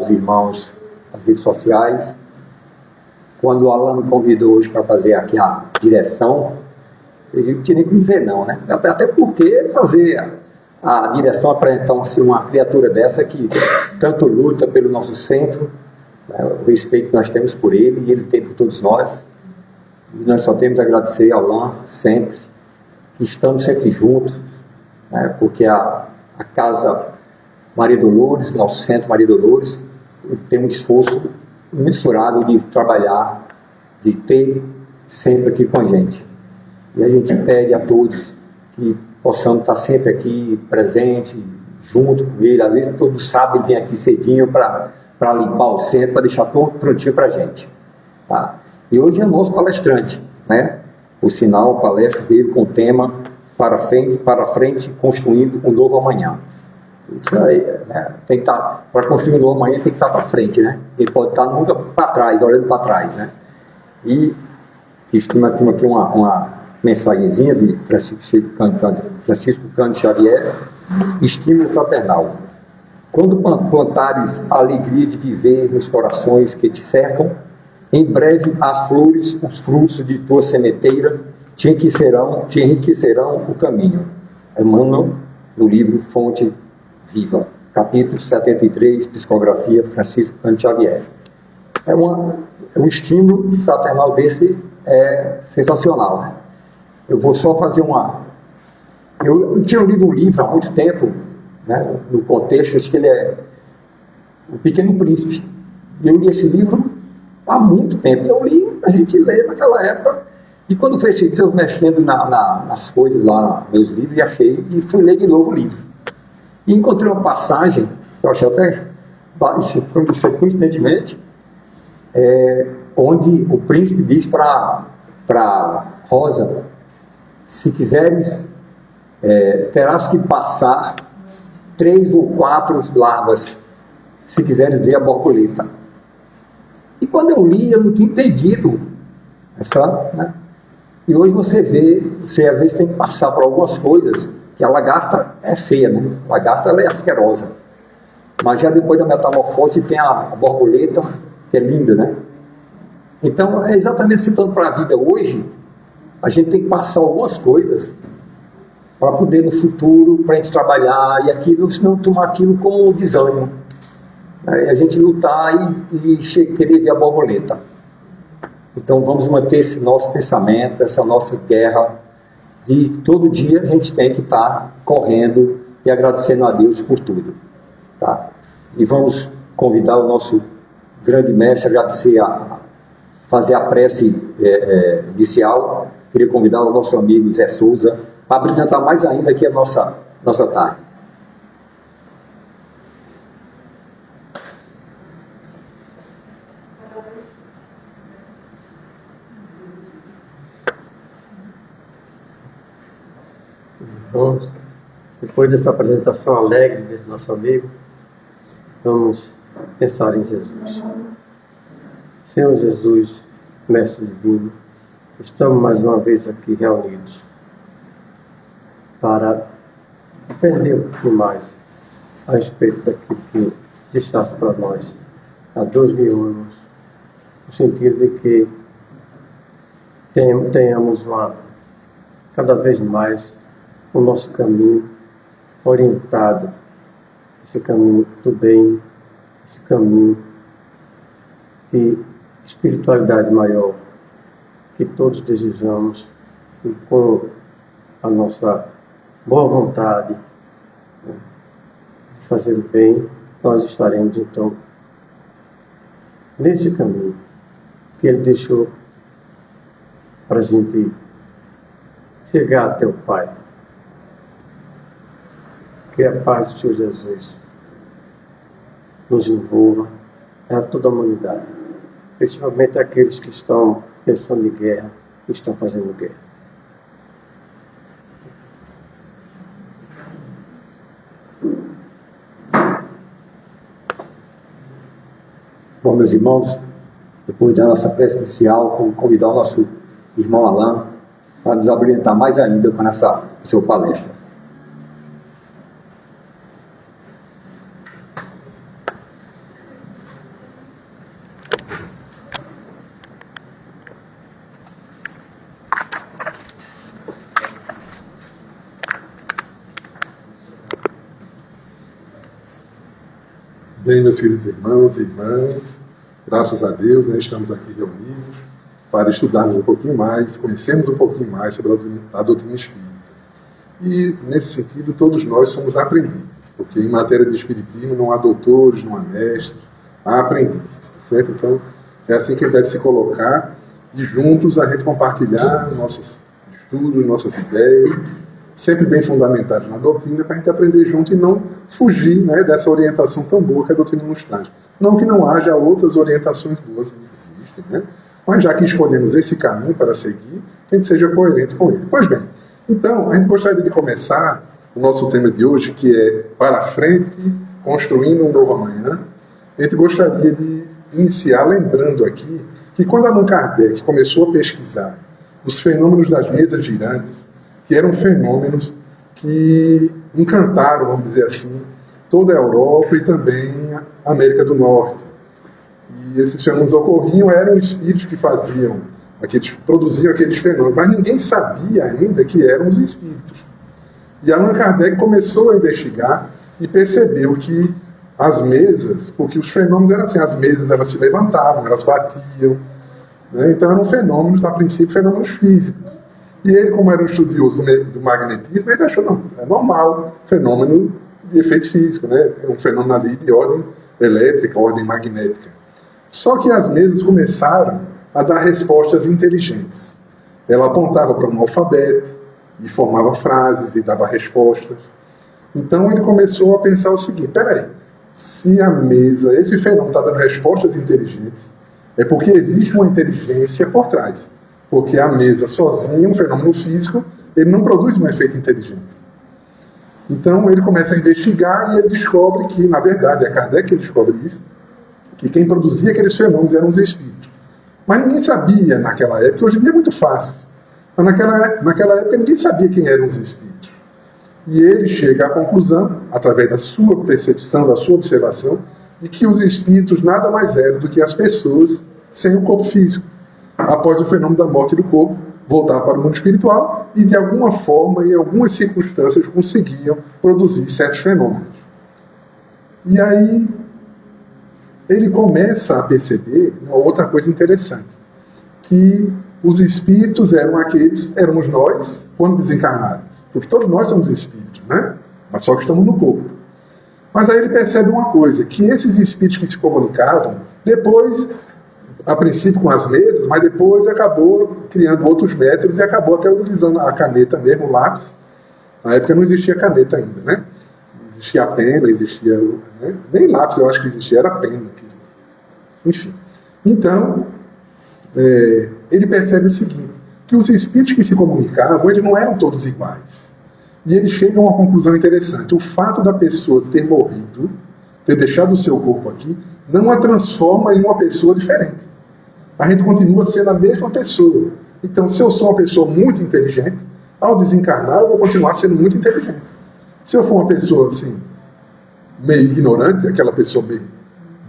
os irmãos das redes sociais. Quando o Alan me convidou hoje para fazer aqui a direção, eu não tinha nem que dizer não, né? Até porque fazer a direção, apresentar uma criatura dessa que tanto luta pelo nosso centro, né, o respeito que nós temos por ele e ele tem por todos nós. E nós só temos a agradecer ao Alan sempre, que estamos sempre juntos, né, porque a Casa Maria Dolores, nosso centro Maria Dolores, ele tem um esforço imensurável de trabalhar, de ter sempre aqui com a gente. E a gente pede a todos que possamos estar sempre aqui presente, junto com ele. Às vezes todo sábado ele vem aqui cedinho para limpar o centro, para deixar tudo prontinho para a gente. Tá? E hoje é nosso palestrante, né? O sinal, a palestra dele com o tema para frente, construindo um novo amanhã. Isso aí, né? Tem que estar, para construir um novo amanhã, tem que estar para frente, né? Ele pode estar nunca para trás, olhando para trás, né? E estima aqui uma mensagenzinha de Francisco Cândido Xavier, estímulo fraternal. Quando plantares a alegria de viver nos corações que te cercam, em breve as flores, os frutos de tua sementeira te enriquecerão o caminho. Emmanuel, no livro Fonte Viva, capítulo 73, psicografia Francisco Cândido Xavier. É um estímulo fraternal desse sensacional, né? Eu vou só fazer eu tinha lido um livro há muito tempo, né, no contexto, acho que ele é O Pequeno Príncipe. Eu li esse livro há muito tempo. Eu li, a gente lê naquela época, e quando fez isso, eu mexendo nas coisas lá, meus livros, e achei, e fui ler de novo o livro. E encontrei uma passagem, que eu achei até, coincidentemente, onde o príncipe diz para Rosa: se quiseres, terás que passar 3 ou 4 larvas, se quiseres ver a borboleta. E quando eu li, eu não tinha entendido né? E hoje você às vezes tem que passar por algumas coisas, que a lagarta é feia, né? A lagarta, ela é asquerosa. Mas já depois da metamorfose tem a borboleta, que é linda, né? Então, é exatamente citando para a vida hoje, a gente tem que passar algumas coisas para poder no futuro, para a gente trabalhar, e aquilo, senão tomar aquilo como desânimo. A gente lutar e querer ver a borboleta. Então vamos manter esse nosso pensamento, essa nossa guerra, de todo dia a gente tem que estar correndo e agradecendo a Deus por tudo. Tá? E vamos convidar o nosso grande mestre, agradecer fazer a prece inicial. Queria convidar o nosso amigo Zé Souza para brilhantar mais ainda aqui a nossa tarde. Bom, depois dessa apresentação alegre desse nosso amigo, vamos pensar em Jesus. Senhor Jesus, Mestre Divino, estamos mais uma vez aqui reunidos para aprender um pouquinho mais a respeito daquilo que deixaste para nós há 2000 anos, no sentido de que tenhamos cada vez mais o nosso caminho orientado, esse caminho do bem, esse caminho de espiritualidade maior que todos desejamos, e com a nossa boa vontade, né, de fazer o bem, nós estaremos então nesse caminho que Ele deixou para a gente chegar até o Pai. Que a paz do Senhor Jesus nos envolva a toda a humanidade, principalmente aqueles que estão pensando em guerra, que estão fazendo guerra. Bom, meus irmãos, depois da nossa prece inicial, vou convidar o nosso irmão Alan para nos abrilhantar mais ainda com essa sua palestra. bem, meus queridos irmãos e irmãs? Graças a Deus, né, estamos aqui reunidos para estudarmos um pouquinho mais, conhecermos um pouquinho mais sobre a doutrina espírita. E, nesse sentido, todos nós somos aprendizes, porque em matéria de espiritismo não há doutores, não há mestres, há aprendizes, tá certo? Então, é assim que deve se colocar e juntos a gente compartilhar nossos estudos, nossas ideias, sempre bem fundamentados na doutrina, para a gente aprender junto e não fugir, né, dessa orientação tão boa que a doutrina nos traz. Não que não haja outras orientações boas que existem, né? Mas já que escolhemos esse caminho para seguir, que a gente seja coerente com ele. Pois bem, então, a gente gostaria de começar o nosso tema de hoje, que é Para a Frente, Construindo um Novo Amanhã. A gente gostaria de iniciar lembrando aqui que quando Allan Kardec começou a pesquisar os fenômenos das mesas girantes, que eram fenômenos que encantaram, vamos dizer assim, toda a Europa e também a América do Norte. E esses fenômenos ocorriam, eram espíritos que produziam aqueles fenômenos, mas ninguém sabia ainda que eram os espíritos. E Allan Kardec começou a investigar e percebeu que as mesas, porque os fenômenos eram assim, as mesas elas se levantavam, elas batiam, né? Então eram fenômenos, a princípio, fenômenos físicos. E ele, como era um estudioso do magnetismo, ele achou, não, é normal, fenômeno de efeito físico, né? É um fenômeno ali de ordem elétrica, ordem magnética. Só que as mesas começaram a dar respostas inteligentes. Ela apontava para um alfabeto, e formava frases, e dava respostas. Então ele começou a pensar o seguinte, peraí, se a mesa, esse fenômeno está dando respostas inteligentes, é porque existe uma inteligência por trás. Porque a mesa sozinha, um fenômeno físico, ele não produz um efeito inteligente. Então ele começa a investigar e ele descobre que, na verdade, é Kardec que descobre isso, que quem produzia aqueles fenômenos eram os espíritos. Mas ninguém sabia naquela época, hoje em dia é muito fácil, mas naquela época ninguém sabia quem eram os espíritos. E ele chega à conclusão, através da sua percepção, da sua observação, de que os espíritos nada mais eram do que as pessoas sem o corpo físico. Após o fenômeno da morte do corpo, voltar para o mundo espiritual e, de alguma forma, em algumas circunstâncias, conseguiam produzir certos fenômenos. E aí, ele começa a perceber uma outra coisa interessante, que os espíritos éramos nós, quando desencarnados. Porque todos nós somos espíritos, né? Mas só que estamos no corpo. Mas aí ele percebe uma coisa, que esses espíritos que se comunicavam, depois, a princípio com as mesas, mas depois acabou criando outros métodos e acabou até utilizando a caneta mesmo, o lápis. Na época não existia caneta ainda, né? Existia a pena, existia... Né? Nem lápis eu acho que existia, era pena. Enfim. Então, ele percebe o seguinte, que os espíritos que se comunicavam, eles não eram todos iguais. E ele chega a uma conclusão interessante. O fato da pessoa ter morrido, ter deixado o seu corpo aqui, não a transforma em uma pessoa diferente. A gente continua sendo a mesma pessoa. Então, se eu sou uma pessoa muito inteligente, ao desencarnar eu vou continuar sendo muito inteligente. Se eu for uma pessoa assim, meio ignorante, aquela pessoa meio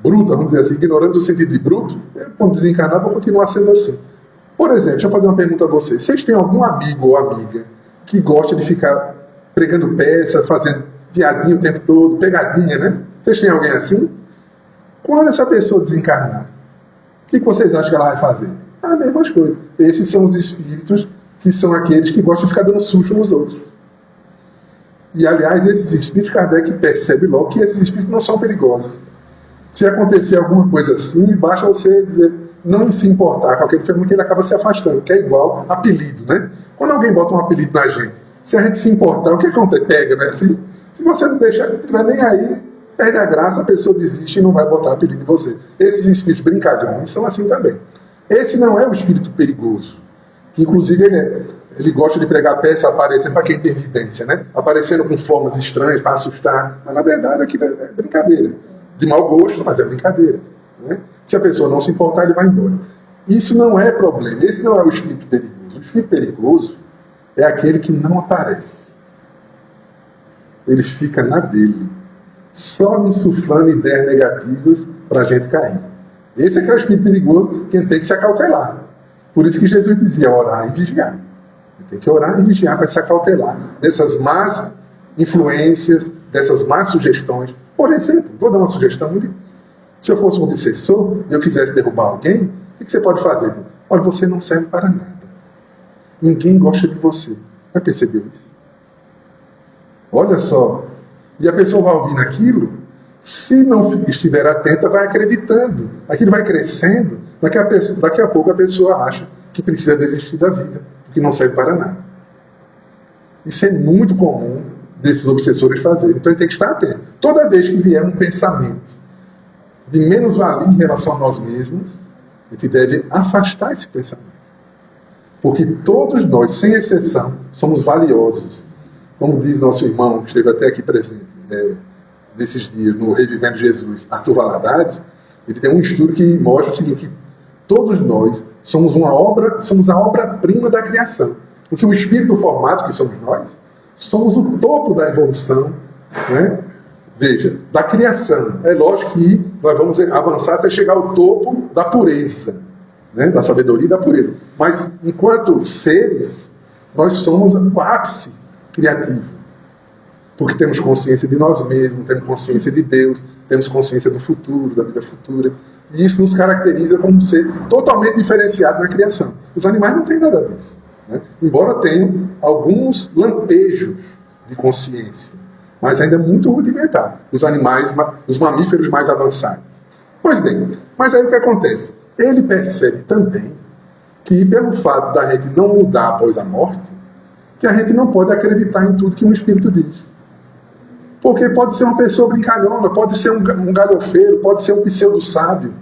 bruta, vamos dizer assim, ignorante no sentido de bruto, quando desencarnar eu vou continuar sendo assim. Por exemplo, deixa eu fazer uma pergunta a vocês. Vocês têm algum amigo ou amiga que gosta de ficar pregando peça, fazendo piadinha o tempo todo, pegadinha, né? Vocês têm alguém assim? Quando essa pessoa desencarnar, o que vocês acham que ela vai fazer? A mesma coisa. Esses são os espíritos que são aqueles que gostam de ficar dando susto nos outros. E, aliás, esses espíritos, Kardec percebe logo que esses espíritos não são perigosos. Se acontecer alguma coisa assim, basta você dizer, não se importar com aquele fenômeno que ele acaba se afastando, que é igual apelido, né? Quando alguém bota um apelido na gente, se a gente se importar, o que acontece? Pega, né? Se você não deixar, não estiver nem aí, perde a graça, a pessoa desiste e não vai botar apelido em você. Esses espíritos brincalhões são assim também. Esse não é o espírito perigoso. Que, inclusive, ele gosta de pregar peça, aparecendo para quem tem evidência, né? Aparecendo com formas estranhas para assustar. Mas, na verdade, aquilo é brincadeira. De mau gosto, mas é brincadeira. Né? Se a pessoa não se importar, ele vai embora. Isso não é problema. Esse não é o espírito perigoso. O espírito perigoso é aquele que não aparece. Ele fica na dele. Só me insuflando ideias negativas para a gente cair. Esse é que é o espírito perigoso, quem tem que se acautelar. Por isso que Jesus dizia orar e vigiar. Tem que orar e vigiar para se acautelar dessas más influências, dessas más sugestões, Por exemplo, vou dar uma sugestão. Se eu fosse um obsessor e eu quisesse derrubar alguém, o que você pode fazer? Olha, você não serve para nada. Ninguém gosta de você. Já percebeu isso? Olha só. E a pessoa vai ouvindo aquilo, se não estiver atenta, vai acreditando. Aquilo vai crescendo, daqui a pouco a pessoa acha que precisa desistir da vida, porque não serve para nada. Isso é muito comum desses obsessores fazerem. Então ele tem que estar atento. Toda vez que vier um pensamento de menos-valia em relação a nós mesmos, a gente deve afastar esse pensamento. Porque todos nós, sem exceção, somos valiosos. Como diz nosso irmão, que esteve até aqui presente, nesses dias, no Revivendo Jesus, Arthur Valadares, ele tem um estudo que mostra o seguinte: que todos nós somos a obra-prima da criação. Porque o espírito formado, que somos nós, somos o topo da evolução, né? Veja, da criação. É lógico que nós vamos avançar até chegar ao topo da pureza, né? Da sabedoria e da pureza. Mas, enquanto seres, nós somos o ápice criativo. Porque temos consciência de nós mesmos, temos consciência de Deus, temos consciência do futuro, da vida futura. E isso nos caracteriza como ser totalmente diferenciado na criação. Os animais não têm nada disso, né? Embora tenham alguns lampejos de consciência, mas ainda é muito rudimentar. Os animais, os mamíferos mais avançados. Pois bem, mas aí o que acontece? Ele percebe também que, pelo fato da gente não mudar após a morte, que a gente não pode acreditar em tudo que um espírito diz. Porque pode ser uma pessoa brincalhona, pode ser um galhofeiro, pode ser um pseudo-sábio.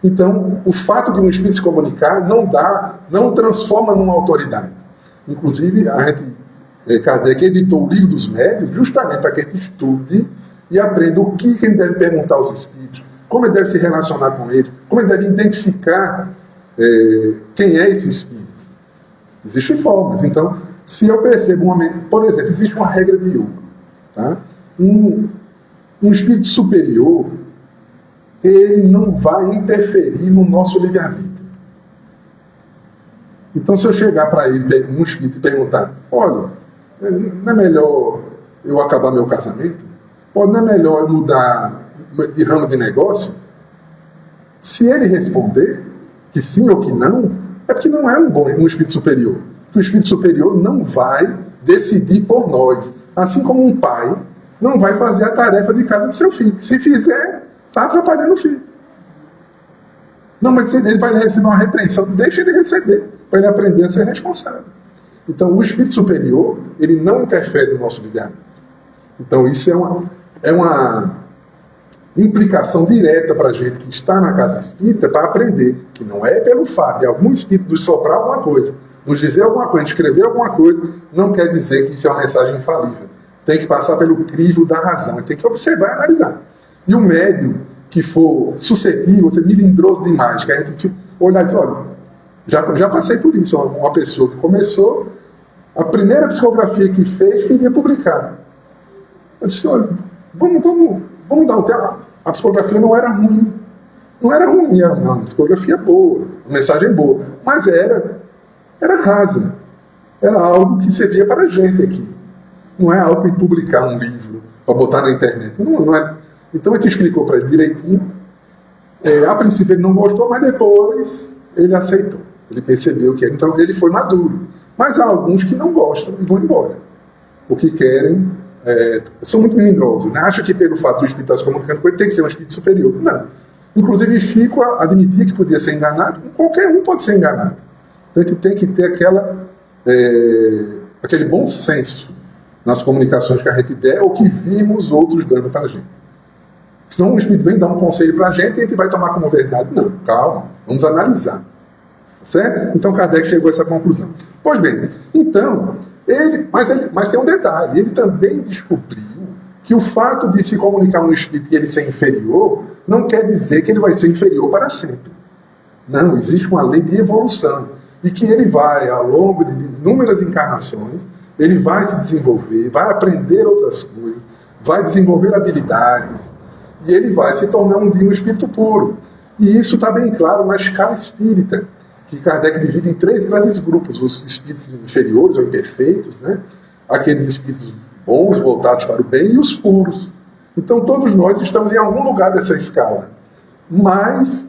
Então, o fato de um espírito se comunicar não transforma numa autoridade. Inclusive, Kardec editou o Livro dos Médiuns justamente para que a gente estude e aprenda o que ele deve perguntar aos espíritos, como ele deve se relacionar com eles, como ele deve identificar quem é esse espírito. Existem formas. Então, se eu percebo por exemplo, existe uma regra de yoga, tá? Um espírito superior, ele não vai interferir no nosso livre-arbítrio. Então, se eu chegar para ele, um espírito, e perguntar: olha, não é melhor eu acabar meu casamento? Ou não é melhor eu mudar de ramo de negócio? Se ele responder que sim ou que não, é porque não é um espírito superior. Porque o espírito superior não vai decidir por nós. Assim como um pai não vai fazer a tarefa de casa do seu filho. Se fizer, está atrapalhando o filho. Não, mas ele vai receber uma repreensão, deixa ele receber, para ele aprender a ser responsável. Então, o espírito superior, ele não interfere no nosso livre-arbítrio. Então, isso é uma implicação direta para a gente que está na casa espírita, para aprender que não é pelo fato de algum espírito nos soprar alguma coisa, nos dizer alguma coisa, escrever alguma coisa, não quer dizer que isso é uma mensagem infalível. Tem que passar pelo crivo da razão, tem que observar e analisar. E o médium que for suscetível, ser melindroso demais, que a gente olhar e dizer: olha, já passei por isso. Uma pessoa que começou, a primeira psicografia que fez, queria publicar. Eu disse: olha, vamos dar o tempo. A psicografia não era ruim. Não era ruim, era uma psicografia boa, uma mensagem boa, mas era rasa. Era algo que servia para a gente aqui. Não é algo para publicar um livro, para botar na internet. Não é. Então a gente explicou para ele direitinho. A princípio ele não gostou, mas depois ele aceitou. Ele percebeu que era. Então ele foi maduro. Mas há alguns que não gostam e vão embora. Porque querem. São muito melindrosos, né? Acha que pelo fato do espírito estar se comunicando com ele tem que ser um espírito superior. Não. Inclusive Chico admitia que podia ser enganado. Qualquer um pode ser enganado. Então a gente tem que ter aquele bom senso nas comunicações que a gente der ou que vimos outros dando para a gente. Senão um espírito vem dar um conselho para a gente e a gente vai tomar como verdade. Não, calma, vamos analisar. Certo? Então Kardec chegou a essa conclusão. Pois bem, então, mas tem um detalhe, ele também descobriu que o fato de se comunicar um espírito e ele ser inferior, não quer dizer que ele vai ser inferior para sempre. Não, existe uma lei de evolução. E que ele vai, ao longo de inúmeras encarnações, ele vai se desenvolver, vai aprender outras coisas, vai desenvolver habilidades, e ele vai se tornar um dia um espírito puro. E isso está bem claro na escala espírita, que Kardec divide em 3 grandes grupos: os espíritos inferiores ou imperfeitos, né? Aqueles espíritos bons, voltados para o bem, e os puros. Então todos nós estamos em algum lugar dessa escala, mas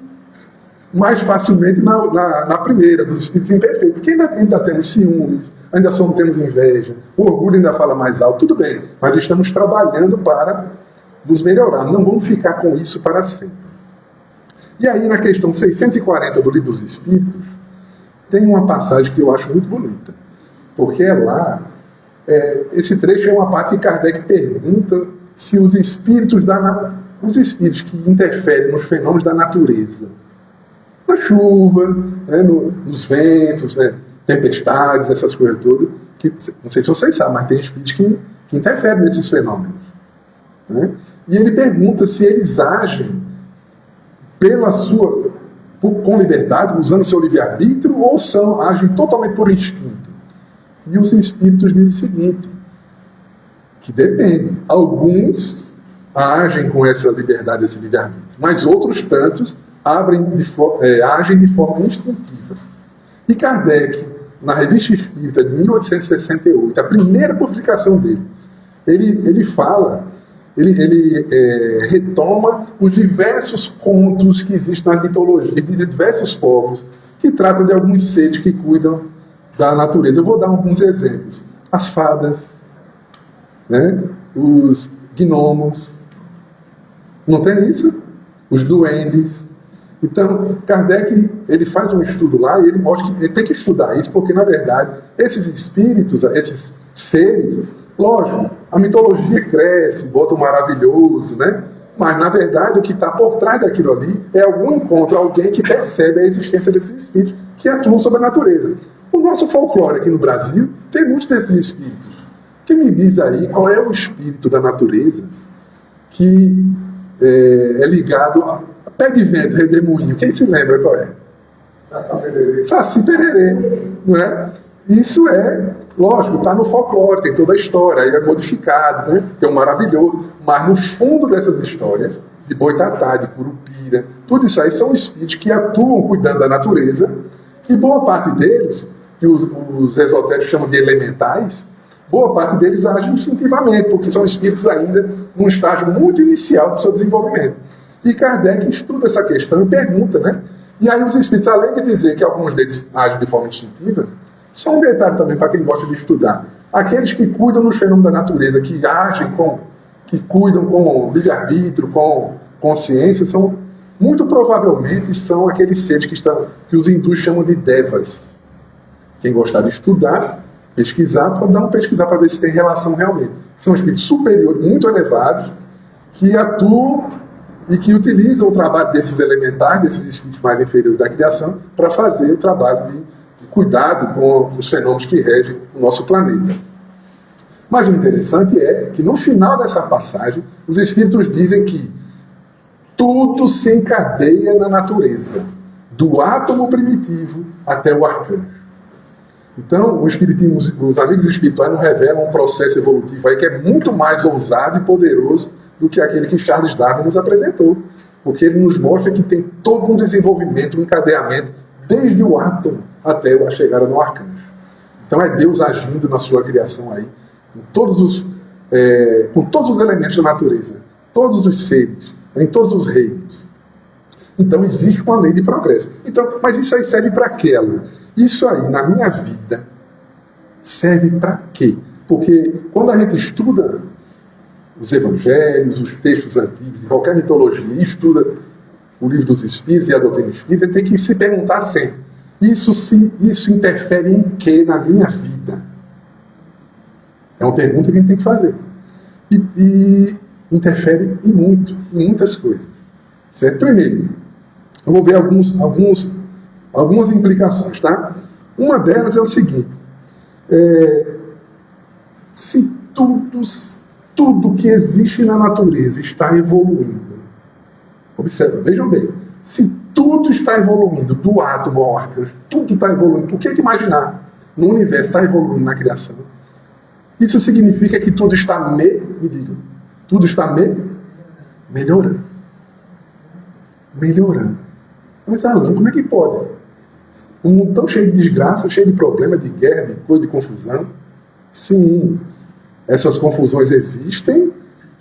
mais facilmente na primeira, dos espíritos imperfeitos, porque ainda temos ciúmes, ainda só não temos inveja, o orgulho ainda fala mais alto, tudo bem, mas estamos trabalhando para nos melhorar, não vamos ficar com isso para sempre. E aí na questão 640 do Livro dos Espíritos, tem uma passagem que eu acho muito bonita, porque esse trecho é uma parte que Kardec pergunta se os espíritos que interferem nos fenômenos da natureza, na chuva, né, nos ventos, né, tempestades, essas coisas todas, que não sei se vocês sabem, mas tem espíritos que interferem nesses fenômenos. Né? E ele pergunta se eles agem com liberdade, usando seu livre-arbítrio, ou agem totalmente por instinto. E os espíritos dizem o seguinte, que depende. Alguns agem com essa liberdade, esse livre-arbítrio, mas outros tantos agem de forma instintiva. E Kardec, na Revista Espírita de 1868, a primeira publicação dele, ele retoma os diversos contos que existem na mitologia de diversos povos, que tratam de alguns seres que cuidam da natureza. Eu vou dar alguns exemplos. As fadas, né? Os gnomos, não tem isso? Os duendes. Então, Kardec, ele faz um estudo lá e ele mostra que ele tem que estudar isso, porque, na verdade, esses espíritos, esses seres, lógico, a mitologia cresce, bota um maravilhoso, né? Mas, na verdade, o que está por trás daquilo ali é algum encontro, alguém que percebe a existência desses espíritos que atuam sobre a natureza. O nosso folclore aqui no Brasil tem muitos desses espíritos. Quem me diz aí qual é o espírito da natureza que é ligado a pé de vento, redemoinho? Quem se lembra qual é? Saci Pererê, não é? Isso lógico, está no folclore, tem toda a história, aí é modificado, né? Tem um maravilhoso, mas no fundo dessas histórias, de Boitatá, de Curupira, tudo isso aí são espíritos que atuam cuidando da natureza, e boa parte deles, que os esotéricos chamam de elementais, boa parte deles agem instintivamente, porque são espíritos ainda num estágio muito inicial do seu desenvolvimento. E Kardec estuda essa questão e pergunta, né? E aí os espíritos, além de dizer que alguns deles agem de forma instintiva, só um detalhe também para quem gosta de estudar. Aqueles que cuidam dos fenômenos da natureza, que cuidam com livre-arbítrio, com consciência, muito provavelmente são aqueles seres que os hindus chamam de devas. Quem gostar de estudar, pesquisar, pode dar uma pesquisar para ver se tem relação realmente. São espíritos superiores, muito elevados, que atuam e que utilizam o trabalho desses elementais, desses espíritos mais inferiores da criação, para fazer o trabalho de cuidado com os fenômenos que regem o nosso planeta. Mas o interessante é que no final dessa passagem, os espíritos dizem que tudo se encadeia na natureza, do átomo primitivo até o arcanjo. Então, o espiritismo, os amigos espirituais não revelam um processo evolutivo aí que é muito mais ousado e poderoso do que aquele que Charles Darwin nos apresentou, porque ele nos mostra que tem todo um desenvolvimento, um encadeamento, desde o átomo até a chegada no arcanjo. Então é Deus agindo na sua criação aí, com todos os elementos da natureza, todos os seres, em todos os reinos. Então existe uma lei de progresso. Então, mas isso aí serve para quê, Alan? Isso aí, na minha vida, serve para quê? Porque quando a gente estuda os evangelhos, os textos antigos, de qualquer mitologia, e estuda o livro dos Espíritos e a doutrina espírita, tem que se perguntar sempre, isso interfere em quê na minha vida? É uma pergunta que a gente tem que fazer. E interfere em muitas coisas. Certo? Primeiro, eu vou ver algumas implicações, tá? Uma delas é o seguinte, se tudo que existe na natureza está evoluindo, observa, vejam bem, se tudo está evoluindo, do átomo ao arcanjo, tudo está evoluindo, o que é que imaginar? No universo está evoluindo na criação. Isso significa que tudo está tudo está melhorando. Melhorando. Mas, Alan, como é que pode? Um mundo tão cheio de desgraça, cheio de problema, de guerra, de coisa, de confusão. Sim, essas confusões existem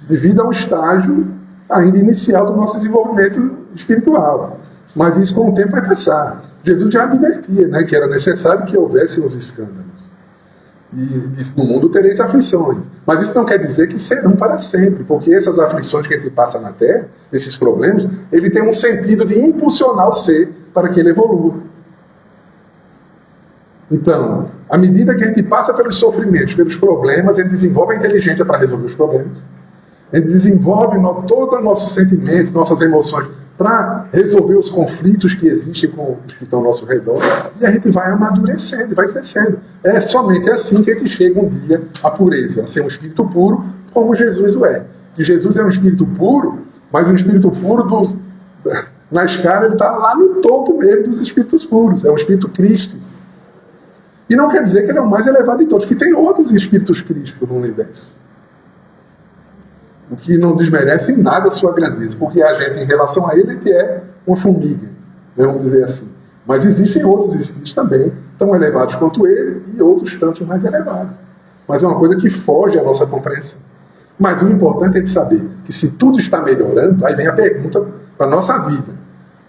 devido ao estágio ainda inicial do nosso desenvolvimento espiritual. Mas isso com o tempo vai passar. Jesus já advertia, né, que era necessário que houvesse os escândalos. E disse, no mundo tereis aflições. Mas isso não quer dizer que serão para sempre, porque essas aflições que a gente passa na Terra, esses problemas, ele tem um sentido de impulsionar o ser para que ele evolua. Então, à medida que a gente passa pelos sofrimentos, pelos problemas, a gente desenvolve a inteligência para resolver os problemas. A gente desenvolve todo o nosso sentimento, nossas emoções, para resolver os conflitos que existem com os que estão ao nosso redor, e a gente vai amadurecendo, vai crescendo. É somente assim que a gente chega um dia à pureza, a ser um espírito puro, como Jesus o é. E Jesus é um espírito puro, mas um espírito puro na escala, ele está lá no topo mesmo dos espíritos puros. É um espírito crístico. E não quer dizer que ele é o mais elevado de todos, porque tem outros espíritos crísticos no universo. O que não desmerece em nada a sua grandeza, porque a gente, em relação a ele, é uma formiga, vamos dizer assim. Mas existem outros espíritos também, tão elevados quanto ele, e outros tantos mais elevados. Mas é uma coisa que foge à nossa compreensão. Mas o importante é de saber que se tudo está melhorando, aí vem a pergunta para a nossa vida.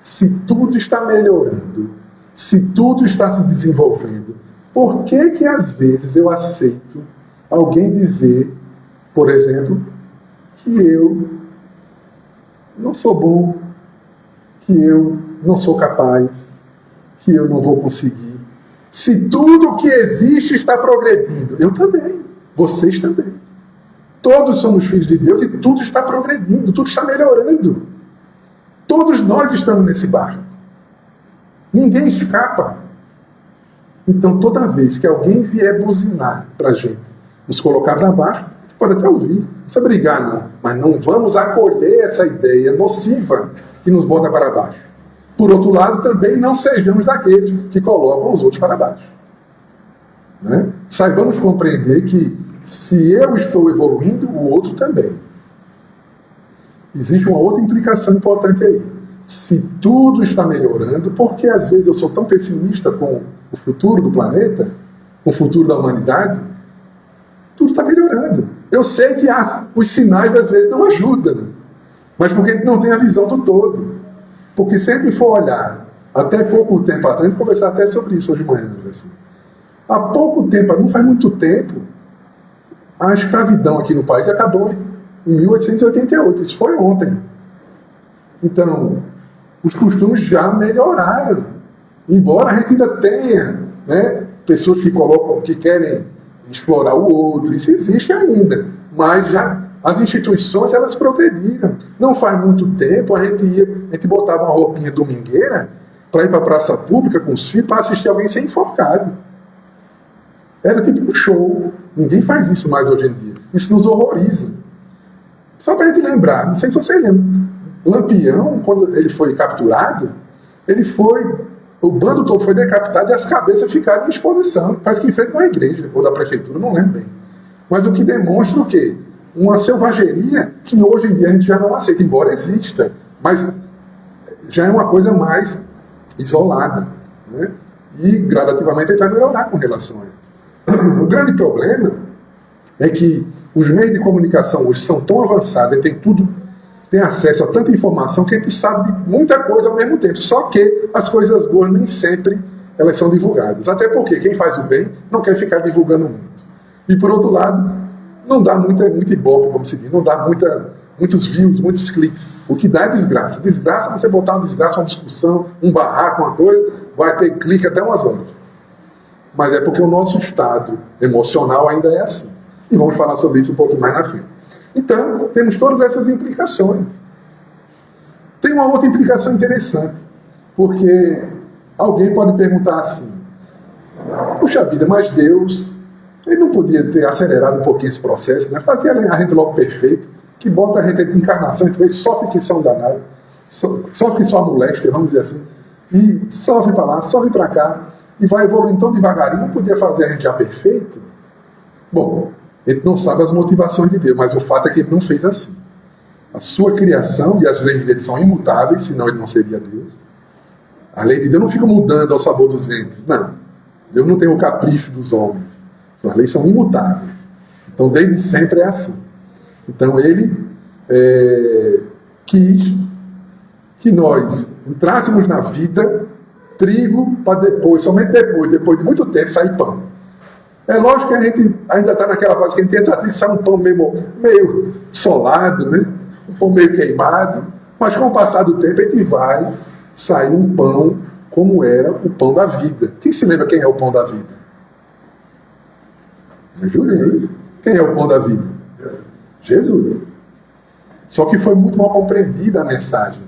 Se tudo está melhorando, se tudo está se desenvolvendo, por que às vezes eu aceito alguém dizer, por exemplo, que eu não sou bom, que eu não sou capaz, que eu não vou conseguir? Se tudo que existe está progredindo, eu também, vocês também. Todos somos filhos de Deus e tudo está progredindo, tudo está melhorando. Todos nós estamos nesse barco. Ninguém escapa. Então, toda vez que alguém vier buzinar para a gente, nos colocar para baixo, a gente pode até ouvir, não precisa brigar não, mas não vamos acolher essa ideia nociva que nos bota para baixo. Por outro lado, também não sejamos daqueles que colocam os outros para baixo. Né? Saibamos compreender que se eu estou evoluindo, o outro também. Existe uma outra implicação importante aí. Se tudo está melhorando, por que às vezes eu sou tão pessimista com o futuro do planeta, com o futuro da humanidade? Tudo está melhorando. Eu sei que os sinais às vezes não ajudam, mas porque a gente não tem a visão do todo. Porque se a gente for olhar, até pouco tempo atrás, a gente conversar até sobre isso hoje de manhã, assim. Há pouco tempo, não faz muito tempo, a escravidão aqui no país acabou em 1888, isso foi ontem. Então, os costumes já melhoraram. Embora a gente ainda tenha, né, pessoas que querem explorar o outro, isso existe ainda. Mas já as instituições, elas progrediram. Não faz muito tempo a gente botava uma roupinha domingueira para ir para a praça pública com os filhos para assistir alguém ser enforcado. Era tipo um show. Ninguém faz isso mais hoje em dia. Isso nos horroriza. Só para a gente lembrar, não sei se você lembra, Lampião, quando ele foi capturado, o bando todo foi decapitado e as cabeças ficaram em exposição. Parece que em frente a uma igreja, ou da prefeitura, não lembro bem. Mas o que demonstra o quê? Uma selvageria que hoje em dia a gente já não aceita, embora exista, mas já é uma coisa mais isolada. Né? E gradativamente a gente vai melhorar com relação a isso. O grande problema é que os meios de comunicação hoje são tão avançados, tem acesso a tanta informação que a gente sabe de muita coisa ao mesmo tempo. Só que as coisas boas nem sempre elas são divulgadas. Até porque quem faz o bem não quer ficar divulgando muito. E por outro lado, não dá muito ibope, como se diz, não dá muitos views, muitos cliques. O que dá é desgraça. Desgraça, você botar uma desgraça, uma discussão, um barraco, uma coisa, vai ter clique até umas horas. Mas é porque o nosso estado emocional ainda é assim. E vamos falar sobre isso um pouquinho mais na frente. Então, temos todas essas implicações. Tem uma outra implicação interessante, porque alguém pode perguntar assim, puxa vida, mas Deus, ele não podia ter acelerado um pouquinho esse processo, né? Fazia a gente logo perfeito, que bota a gente em encarnação, a gente sofre que são danados, sofre que só a moléstia, vamos dizer assim, e sofre para lá, sofre para cá, e vai evoluindo tão devagarinho, não podia fazer a gente já perfeito? Bom, ele não sabe as motivações de Deus, mas o fato é que ele não fez assim. A sua criação e as leis dele são imutáveis, senão ele não seria Deus. A lei de Deus não fica mudando ao sabor dos ventos, não. Deus não tem o capricho dos homens. As leis são imutáveis. Então, desde sempre é assim. Então ele quis que nós entrássemos na vida trigo para depois, somente depois de muito tempo, sair pão. É lógico que a gente ainda está naquela fase que a gente tenta que sai um pão meio solado, né? Um pão meio queimado, mas com o passar do tempo a gente vai sair um pão como era o pão da vida. Quem se lembra quem é o pão da vida? Me ajudem aí. Quem é o pão da vida? Jesus. Só que foi muito mal compreendida a mensagem.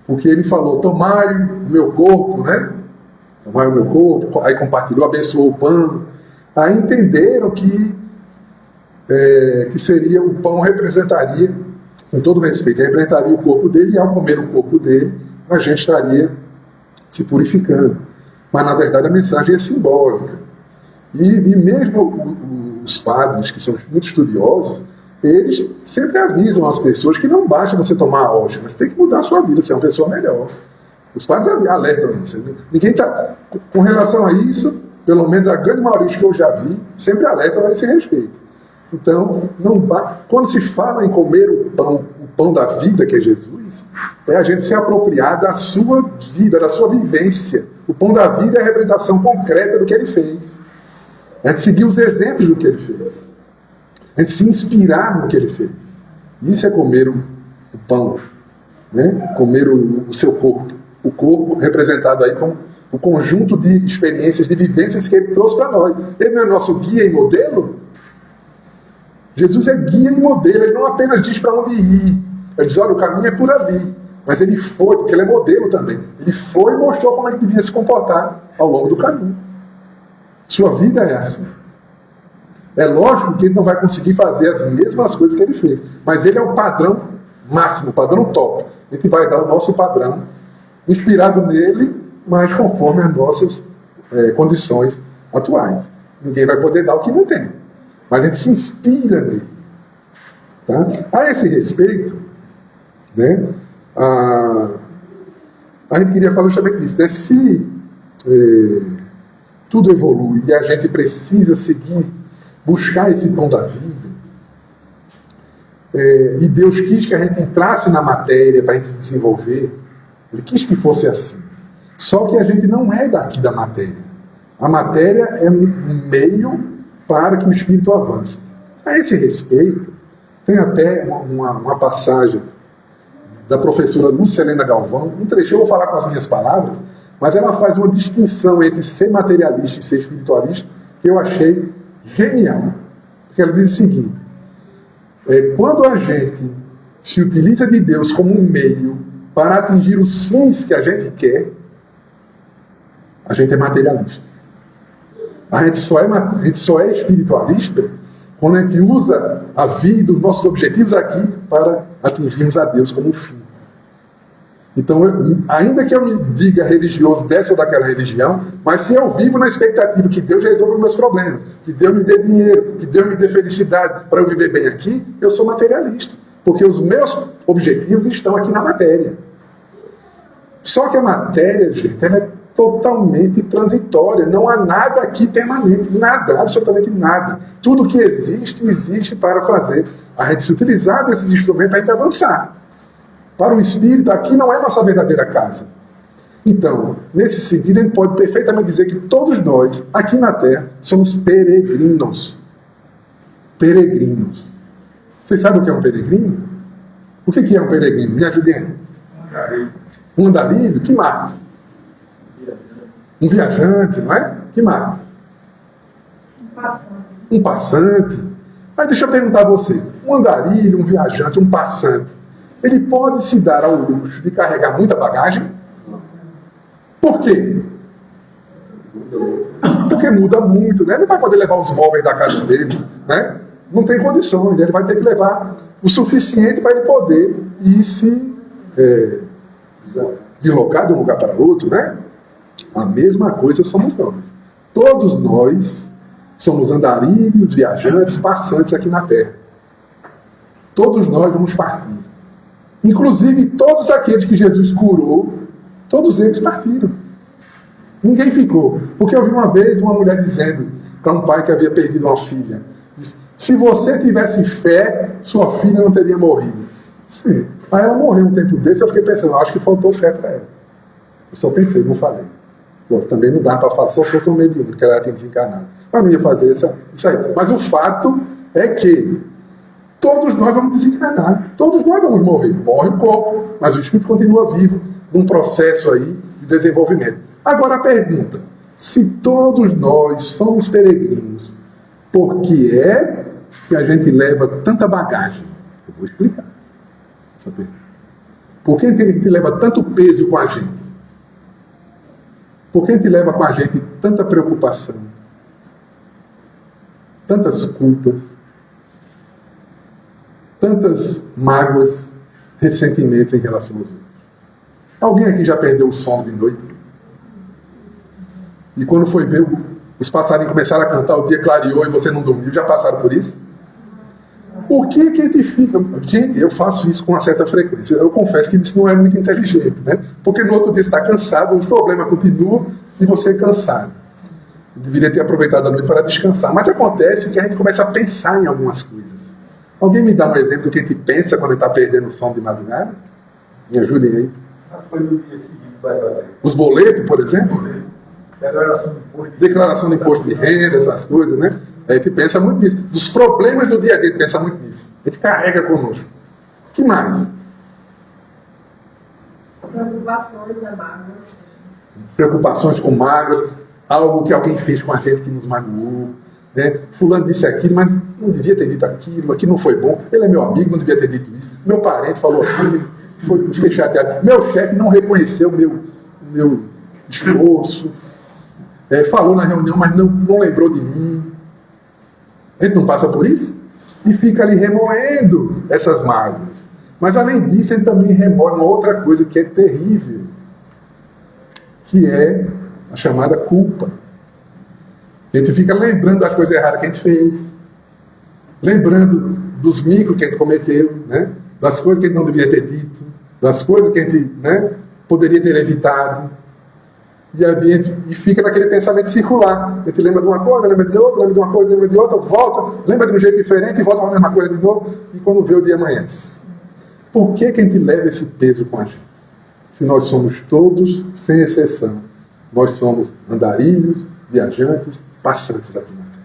Porque ele falou, tomai o meu corpo, né? Tomai o meu corpo, aí compartilhou, abençoou o pão. Aí entenderam que seria o pão representaria, com todo respeito, representaria o corpo dele, e ao comer o corpo dele, a gente estaria se purificando. Mas na verdade a mensagem é simbólica. E mesmo os padres, que são muito estudiosos, eles sempre avisam as pessoas que não basta você tomar a hóstia, você tem que mudar a sua vida, ser uma pessoa melhor. Os padres alertam isso. Ninguém está, com relação a isso, pelo menos a grande maioria dos que eu já vi, sempre alertam a esse respeito. Então, quando se fala em comer o pão da vida, que é Jesus, é a gente se apropriar da sua vida, da sua vivência. O pão da vida é a representação concreta do que ele fez. A gente seguir os exemplos do que ele fez. A gente se inspirar no que ele fez. Isso é comer o pão, né? Comer o seu corpo. O corpo representado aí como o conjunto de experiências, de vivências que ele trouxe para nós. Ele não é nosso guia e modelo? Jesus é guia e modelo. Ele não apenas diz para onde ir. Ele diz, olha, o caminho é por ali. Mas ele foi, porque ele é modelo também. Ele foi e mostrou como ele devia se comportar ao longo do caminho. Sua vida é assim. É lógico que ele não vai conseguir fazer as mesmas coisas que ele fez. Mas ele é o padrão máximo, o padrão top. A gente vai dar o nosso padrão, inspirado nele, mas conforme as nossas condições atuais. Ninguém vai poder dar o que não tem. Mas a gente se inspira nele. Tá? A esse respeito, né, a gente queria falar justamente disso. Né? Se tudo evolui e a gente precisa seguir, buscar esse pão da vida, e Deus quis que a gente entrasse na matéria para a gente se desenvolver, Ele quis que fosse assim. Só que a gente não é daqui da matéria. A matéria é um meio para que o espírito avance. A esse respeito, tem até uma passagem da professora Lúcia Helena Galvão, um trecho, eu vou falar com as minhas palavras, mas ela faz uma distinção entre ser materialista e ser espiritualista, que eu achei genial. Porque ela diz o seguinte, quando a gente se utiliza de Deus como um meio para atingir os fins que a gente quer, a gente é materialista. A gente só é espiritualista quando a gente usa a vida, os nossos objetivos aqui para atingirmos a Deus como um fim. Então, ainda que eu me diga religioso dessa ou daquela religião, mas se eu vivo na expectativa que Deus resolva os meus problemas, que Deus me dê dinheiro, que Deus me dê felicidade para eu viver bem aqui, eu sou materialista. Porque os meus objetivos estão aqui na matéria. Só que a matéria, gente, ela é totalmente transitória. Não há nada aqui permanente. Nada, absolutamente nada. Tudo que existe, existe para fazer a gente se utilizar desses instrumentos para a gente avançar. Para o espírito, aqui não é nossa verdadeira casa. Então, nesse sentido, a gente pode perfeitamente dizer que todos nós, aqui na Terra, somos peregrinos. Peregrinos. Vocês sabem o que é um peregrino? O que é um peregrino? Me ajudem aí. Um andarilho? Que mais? Um viajante, não é? Que mais? Um passante. Aí deixa eu perguntar a você. Um andarilho, um viajante, um passante, ele pode se dar ao luxo de carregar muita bagagem? Por quê? Porque muda muito, né? Ele não vai poder levar os móveis da casa dele, né? Não tem condições, ele vai ter que levar o suficiente para ele poder ir se deslocar de um lugar para outro, né? A mesma coisa somos nós. Todos nós somos andarilhos, viajantes, passantes aqui na Terra. Todos nós vamos partir. Inclusive, todos aqueles que Jesus curou, todos eles partiram. Ninguém ficou. Porque eu vi uma vez uma mulher dizendo para um pai que havia perdido uma filha, disse, Se você tivesse fé, sua filha não teria morrido. Sim. Aí ela morreu um tempo desse, eu fiquei pensando, acho que faltou fé para ela. Eu só pensei, não falei. Bom, também não dá para falar, só foi com mediúnico, porque ela tinha desencarnado. Mas não ia fazer isso aí. Mas o fato é que todos nós vamos desencarnar. Todos nós vamos morrer. Morre o corpo, mas o espírito continua vivo num processo aí de desenvolvimento. Agora a pergunta, se todos nós somos peregrinos, por que é que a gente leva tanta bagagem? Eu vou explicar essa pergunta. Por que a gente leva tanto peso com a gente? Por que a gente leva com a gente tanta preocupação? Tantas culpas? Tantas mágoas, ressentimentos em relação aos outros? Alguém aqui já perdeu o sono de noite? E quando foi ver, os passarinhos começaram a cantar, o dia clareou e você não dormiu, já passaram por isso? Por que a gente fica... Gente, eu faço isso com uma certa frequência. Eu confesso que isso não é muito inteligente, né? Porque no outro dia você está cansado, o problema continua e você é cansado. Eu deveria ter aproveitado a noite para descansar. Mas acontece que a gente começa a pensar em algumas coisas. Alguém me dá um exemplo do que a gente pensa quando está perdendo o sono de madrugada? Me ajudem aí. Os boletos, por exemplo? Declaração de imposto de renda, essas coisas, né? A gente pensa muito nisso. Dos problemas do dia a dia, a gente pensa muito nisso. A gente carrega conosco. O que mais? Preocupações, né, mágoas. Preocupações com mágoas, algo que alguém fez com a gente que nos magoou. Né? Fulano disse aquilo, mas não devia ter dito aquilo, aquilo não foi bom. Ele é meu amigo, não devia ter dito isso. Meu parente falou aquilo, fiquei chateado. Meu chefe não reconheceu o meu esforço. Falou na reunião, mas não lembrou de mim. A gente não passa por isso? E fica ali remoendo essas mágoas. Mas além disso, ele também remoe uma outra coisa que é terrível, que é a chamada culpa. A gente fica lembrando das coisas erradas que a gente fez, lembrando dos micos que a gente cometeu, né? Das coisas que a gente não deveria ter dito, das coisas que a gente, né, poderia ter evitado. E fica naquele pensamento circular. A gente lembra de uma coisa, lembra de outra, lembra de uma coisa, lembra de outra, volta, lembra de um jeito diferente e volta para a mesma coisa de novo, e quando vê o dia amanhece. Por que a gente leva esse peso com a gente? Se nós somos todos, sem exceção, nós somos andarilhos, viajantes, passantes aqui na Terra.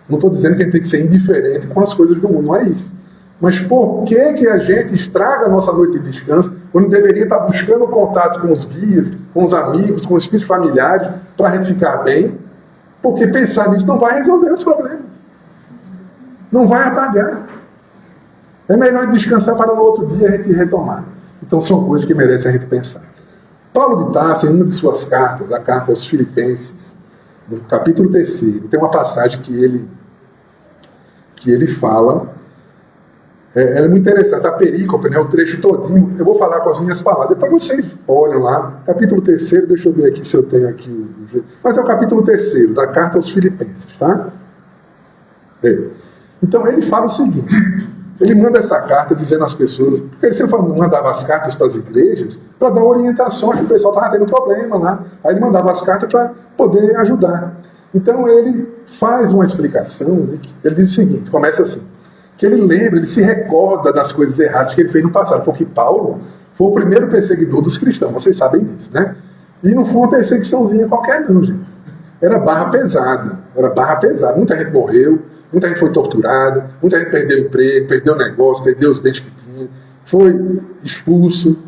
Não estou dizendo que a gente tem que ser indiferente com as coisas do mundo, não é isso. Mas por que a gente estraga a nossa noite de descanso quando deveria estar buscando contato com os guias, com os amigos, com os espíritos familiares, para a gente ficar bem? Porque pensar nisso não vai resolver os problemas. Não vai apagar. É melhor descansar para no outro dia a gente retomar. Então são coisas que merecem a gente pensar. Paulo de Tarso, em uma de suas cartas, a carta aos Filipenses, no capítulo 3, tem uma passagem que ele fala. Ela é muito interessante, a perícope, né, o trecho todinho, eu vou falar com as minhas palavras, depois vocês olham lá, capítulo 3, deixa eu ver aqui se eu tenho aqui, mas é o capítulo 3 da carta aos Filipenses, tá? Então ele fala o seguinte, ele manda essa carta dizendo às pessoas, porque ele sempre mandava as cartas para as igrejas para dar orientações, que o pessoal estava tendo problema lá, aí ele mandava as cartas para poder ajudar. Então ele faz uma explicação, ele diz o seguinte, começa assim, que ele lembra, ele se recorda das coisas erradas que ele fez no passado, porque Paulo foi o primeiro perseguidor dos cristãos, vocês sabem disso, né? E não foi uma perseguiçãozinha qualquer não, gente. Era barra pesada, muita gente morreu, muita gente foi torturada, muita gente perdeu emprego, perdeu negócio, perdeu os bens que tinha, foi expulso.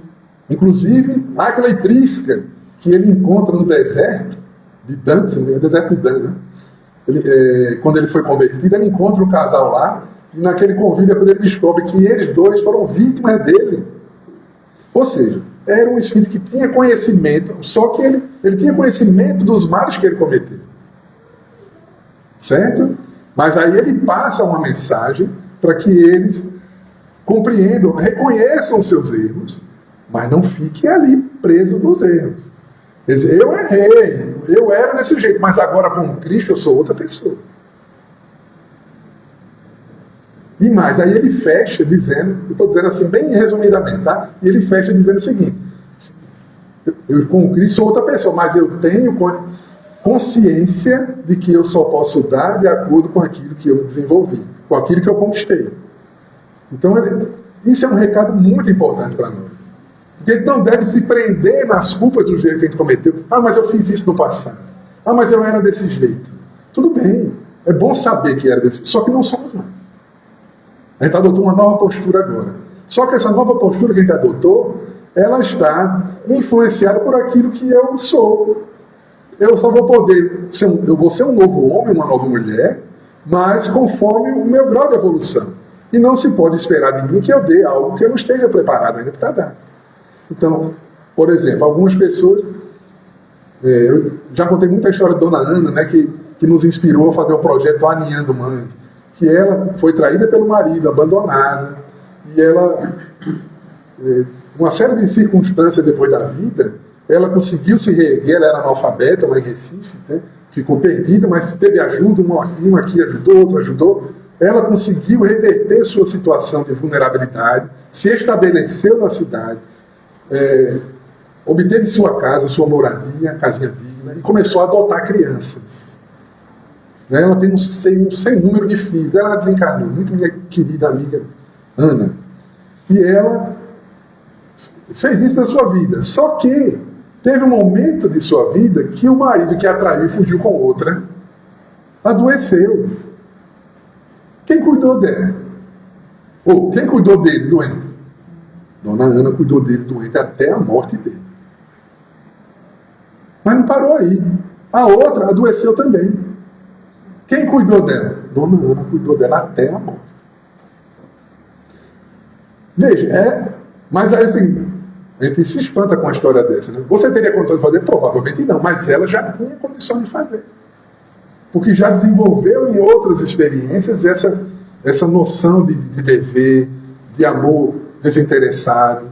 Inclusive, aquela Prisca que ele encontra no deserto de Dan, no deserto de Dan, né? Quando ele foi convertido, ele encontra um casal lá, e naquele convívio é quando ele descobre que eles dois foram vítimas dele. Ou seja, era um espírito que tinha conhecimento, só que ele tinha conhecimento dos males que ele cometeu. Certo? Mas aí ele passa uma mensagem para que eles compreendam, reconheçam os seus erros, mas não fiquem ali presos nos erros. Quer dizer, eu errei, eu era desse jeito, mas agora com Cristo eu sou outra pessoa. E mais, aí ele fecha dizendo, eu estou dizendo assim bem resumidamente, tá? E ele fecha dizendo o seguinte, eu com Cristo sou outra pessoa, mas eu tenho consciência de que eu só posso dar de acordo com aquilo que eu desenvolvi, com aquilo que eu conquistei. Então, isso é um recado muito importante para nós. Porque a gente não deve se prender nas culpas do jeito que a gente cometeu. Ah, mas eu fiz isso no passado. Ah, mas eu era desse jeito. Tudo bem, é bom saber que era desse jeito, só que não somos mais. A gente adotou uma nova postura agora. Só que essa nova postura que a gente adotou, ela está influenciada por aquilo que eu sou. Eu só vou poder ser eu vou ser um novo homem, uma nova mulher, mas conforme o meu grau de evolução. E não se pode esperar de mim que eu dê algo que eu não esteja preparado ainda para dar. Então, por exemplo, algumas pessoas... eu já contei muita história da Dona Ana, né, que nos inspirou a fazer o projeto Aninhando Mães, que ela foi traída pelo marido, abandonada, e ela, uma série de circunstâncias depois da vida, ela conseguiu se reerguer, ela era analfabeta lá em Recife, né, ficou perdida, mas teve ajuda, uma aqui ajudou, outra ajudou. Ela conseguiu reverter sua situação de vulnerabilidade, se estabeleceu na cidade, obteve sua casa, sua moradia, casinha digna, e começou a adotar crianças. Ela tem um sem número de filhos. Ela desencarnou, muito minha querida amiga Ana. E ela fez isso na sua vida. Só que teve um momento de sua vida que o marido que a traiu e fugiu com outra adoeceu. Quem cuidou dela? Ou quem cuidou dele doente? Dona Ana cuidou dele doente até a morte dele. Mas não parou aí. A outra adoeceu também. Quem cuidou dela? Dona Ana cuidou dela até a morte. Veja, mas aí assim, a gente se espanta com uma história dessa, né? Você teria condições de fazer? Provavelmente não, mas ela já tinha condições de fazer. Porque já desenvolveu em outras experiências essa noção de dever, de amor desinteressado.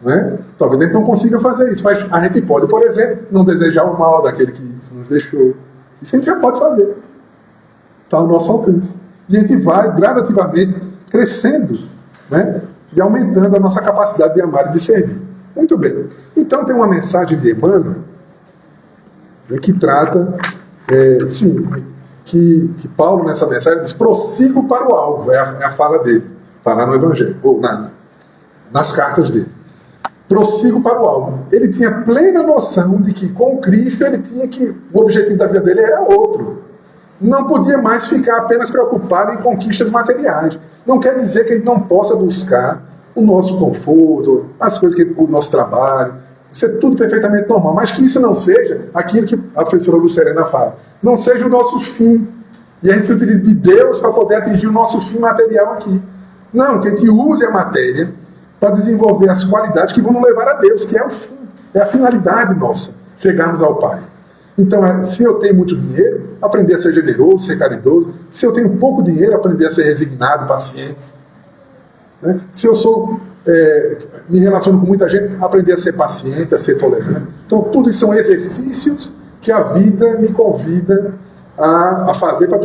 Né? Talvez a gente não consiga fazer isso, mas a gente pode, por exemplo, não desejar o mal daquele que nos deixou. Isso a gente já pode fazer. Está ao nosso alcance. E a gente vai gradativamente crescendo, né? E aumentando a nossa capacidade de amar e de servir. Muito bem. Então tem uma mensagem de Emmanuel, né, que trata, que Paulo nessa mensagem diz: prossigo para o alvo. É a fala dele. Está lá no Evangelho, ou nas cartas dele. Prossigo para o alvo. Ele tinha plena noção de que com Cristo o objetivo da vida dele era outro. Não podia mais ficar apenas preocupado em conquistas materiais. Não quer dizer que ele não possa buscar o nosso conforto, as coisas o nosso trabalho. Isso é tudo perfeitamente normal. Mas que isso não seja aquilo que a professora Lucerena fala. Não seja o nosso fim. E a gente se utiliza de Deus para poder atingir o nosso fim material aqui. Não, que a gente use a matéria para desenvolver as qualidades que vão nos levar a Deus, que é o fim. É a finalidade nossa, chegarmos ao Pai. Então, se eu tenho muito dinheiro, aprender a ser generoso, ser caridoso. Se eu tenho pouco dinheiro, aprender a ser resignado, paciente. Né? Se eu me relaciono com muita gente, aprender a ser paciente, a ser tolerante. Então, tudo isso são exercícios que a vida me convida a fazer para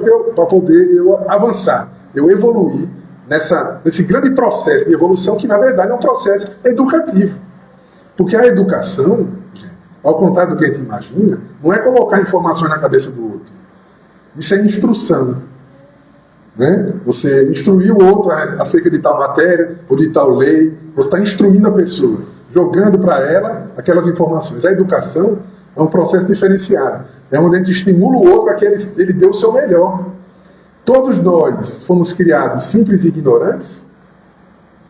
poder eu avançar, eu evoluir nesse grande processo de evolução que, na verdade, é um processo educativo. Porque a educação, ao contrário do que a gente imagina, não é colocar informações na cabeça do outro. Isso é instrução. Né? Você instruir o outro acerca de tal matéria ou de tal lei, você está instruindo a pessoa, jogando para ela aquelas informações. A educação é um processo diferenciado. É onde a gente estimula o outro a que ele dê o seu melhor. Todos nós fomos criados simples e ignorantes,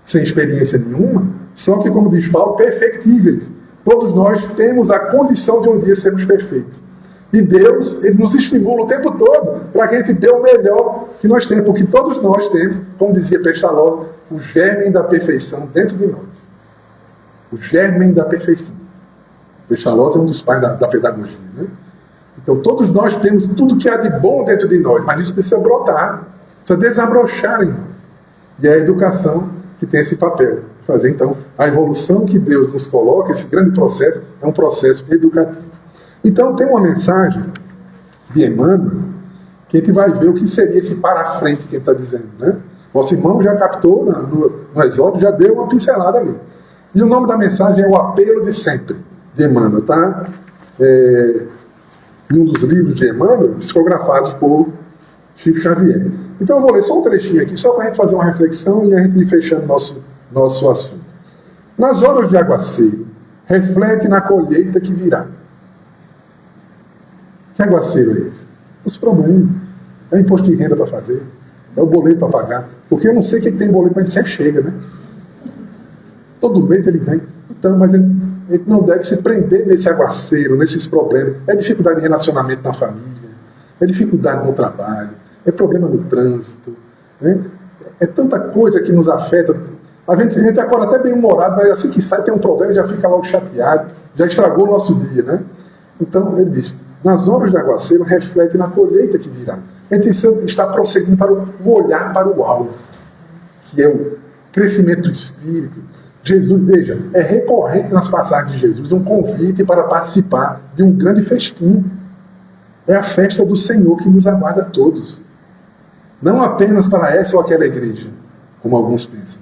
sem experiência nenhuma, só que, como diz Paulo, perfectíveis. Todos nós temos a condição de um dia sermos perfeitos. E Deus, Ele nos estimula o tempo todo para que a gente dê o melhor que nós temos, porque todos nós temos, como dizia Pestalozzi, o germen da perfeição dentro de nós. O germen da perfeição. Pestalozzi é um dos pais da pedagogia, né? Então todos nós temos tudo que há de bom dentro de nós, mas isso precisa brotar, precisa desabrochar em nós. E é a educação que tem esse papel. Fazer, então, a evolução que Deus nos coloca, esse grande processo, é um processo educativo. Então, tem uma mensagem de Emmanuel, que a gente vai ver o que seria esse para frente que ele está dizendo, né? Nosso irmão já captou no exórdio, já deu uma pincelada ali. E o nome da mensagem é O Apelo de Sempre, de Emmanuel, tá? em um dos livros de Emmanuel, psicografados por Chico Xavier. Então eu vou ler só um trechinho aqui, só para a gente fazer uma reflexão e a gente ir fechando nosso assunto. Nas horas de aguaceiro, reflete na colheita que virá. Que aguaceiro é esse? Os problemas. É imposto de renda para fazer, é o boleto para pagar. Porque eu não sei quem tem boleto, mas ele sempre chega, né? Todo mês ele vem. Então, mas ele não deve se prender nesse aguaceiro, nesses problemas. É dificuldade de relacionamento na família, é dificuldade no trabalho, é problema no trânsito, né? É tanta coisa que nos afeta. A gente acorda até bem-humorado, mas assim que sai tem um problema, já fica logo chateado, já estragou o nosso dia, né? Então, ele diz, nas horas de aguaceiro, reflete na colheita que virá. A gente está prosseguindo para o olhar para o alvo, que é o crescimento do Espírito. Jesus, veja, é recorrente nas passagens de Jesus um convite para participar de um grande festim. É a festa do Senhor que nos aguarda a todos. Não apenas para essa ou aquela igreja, como alguns pensam.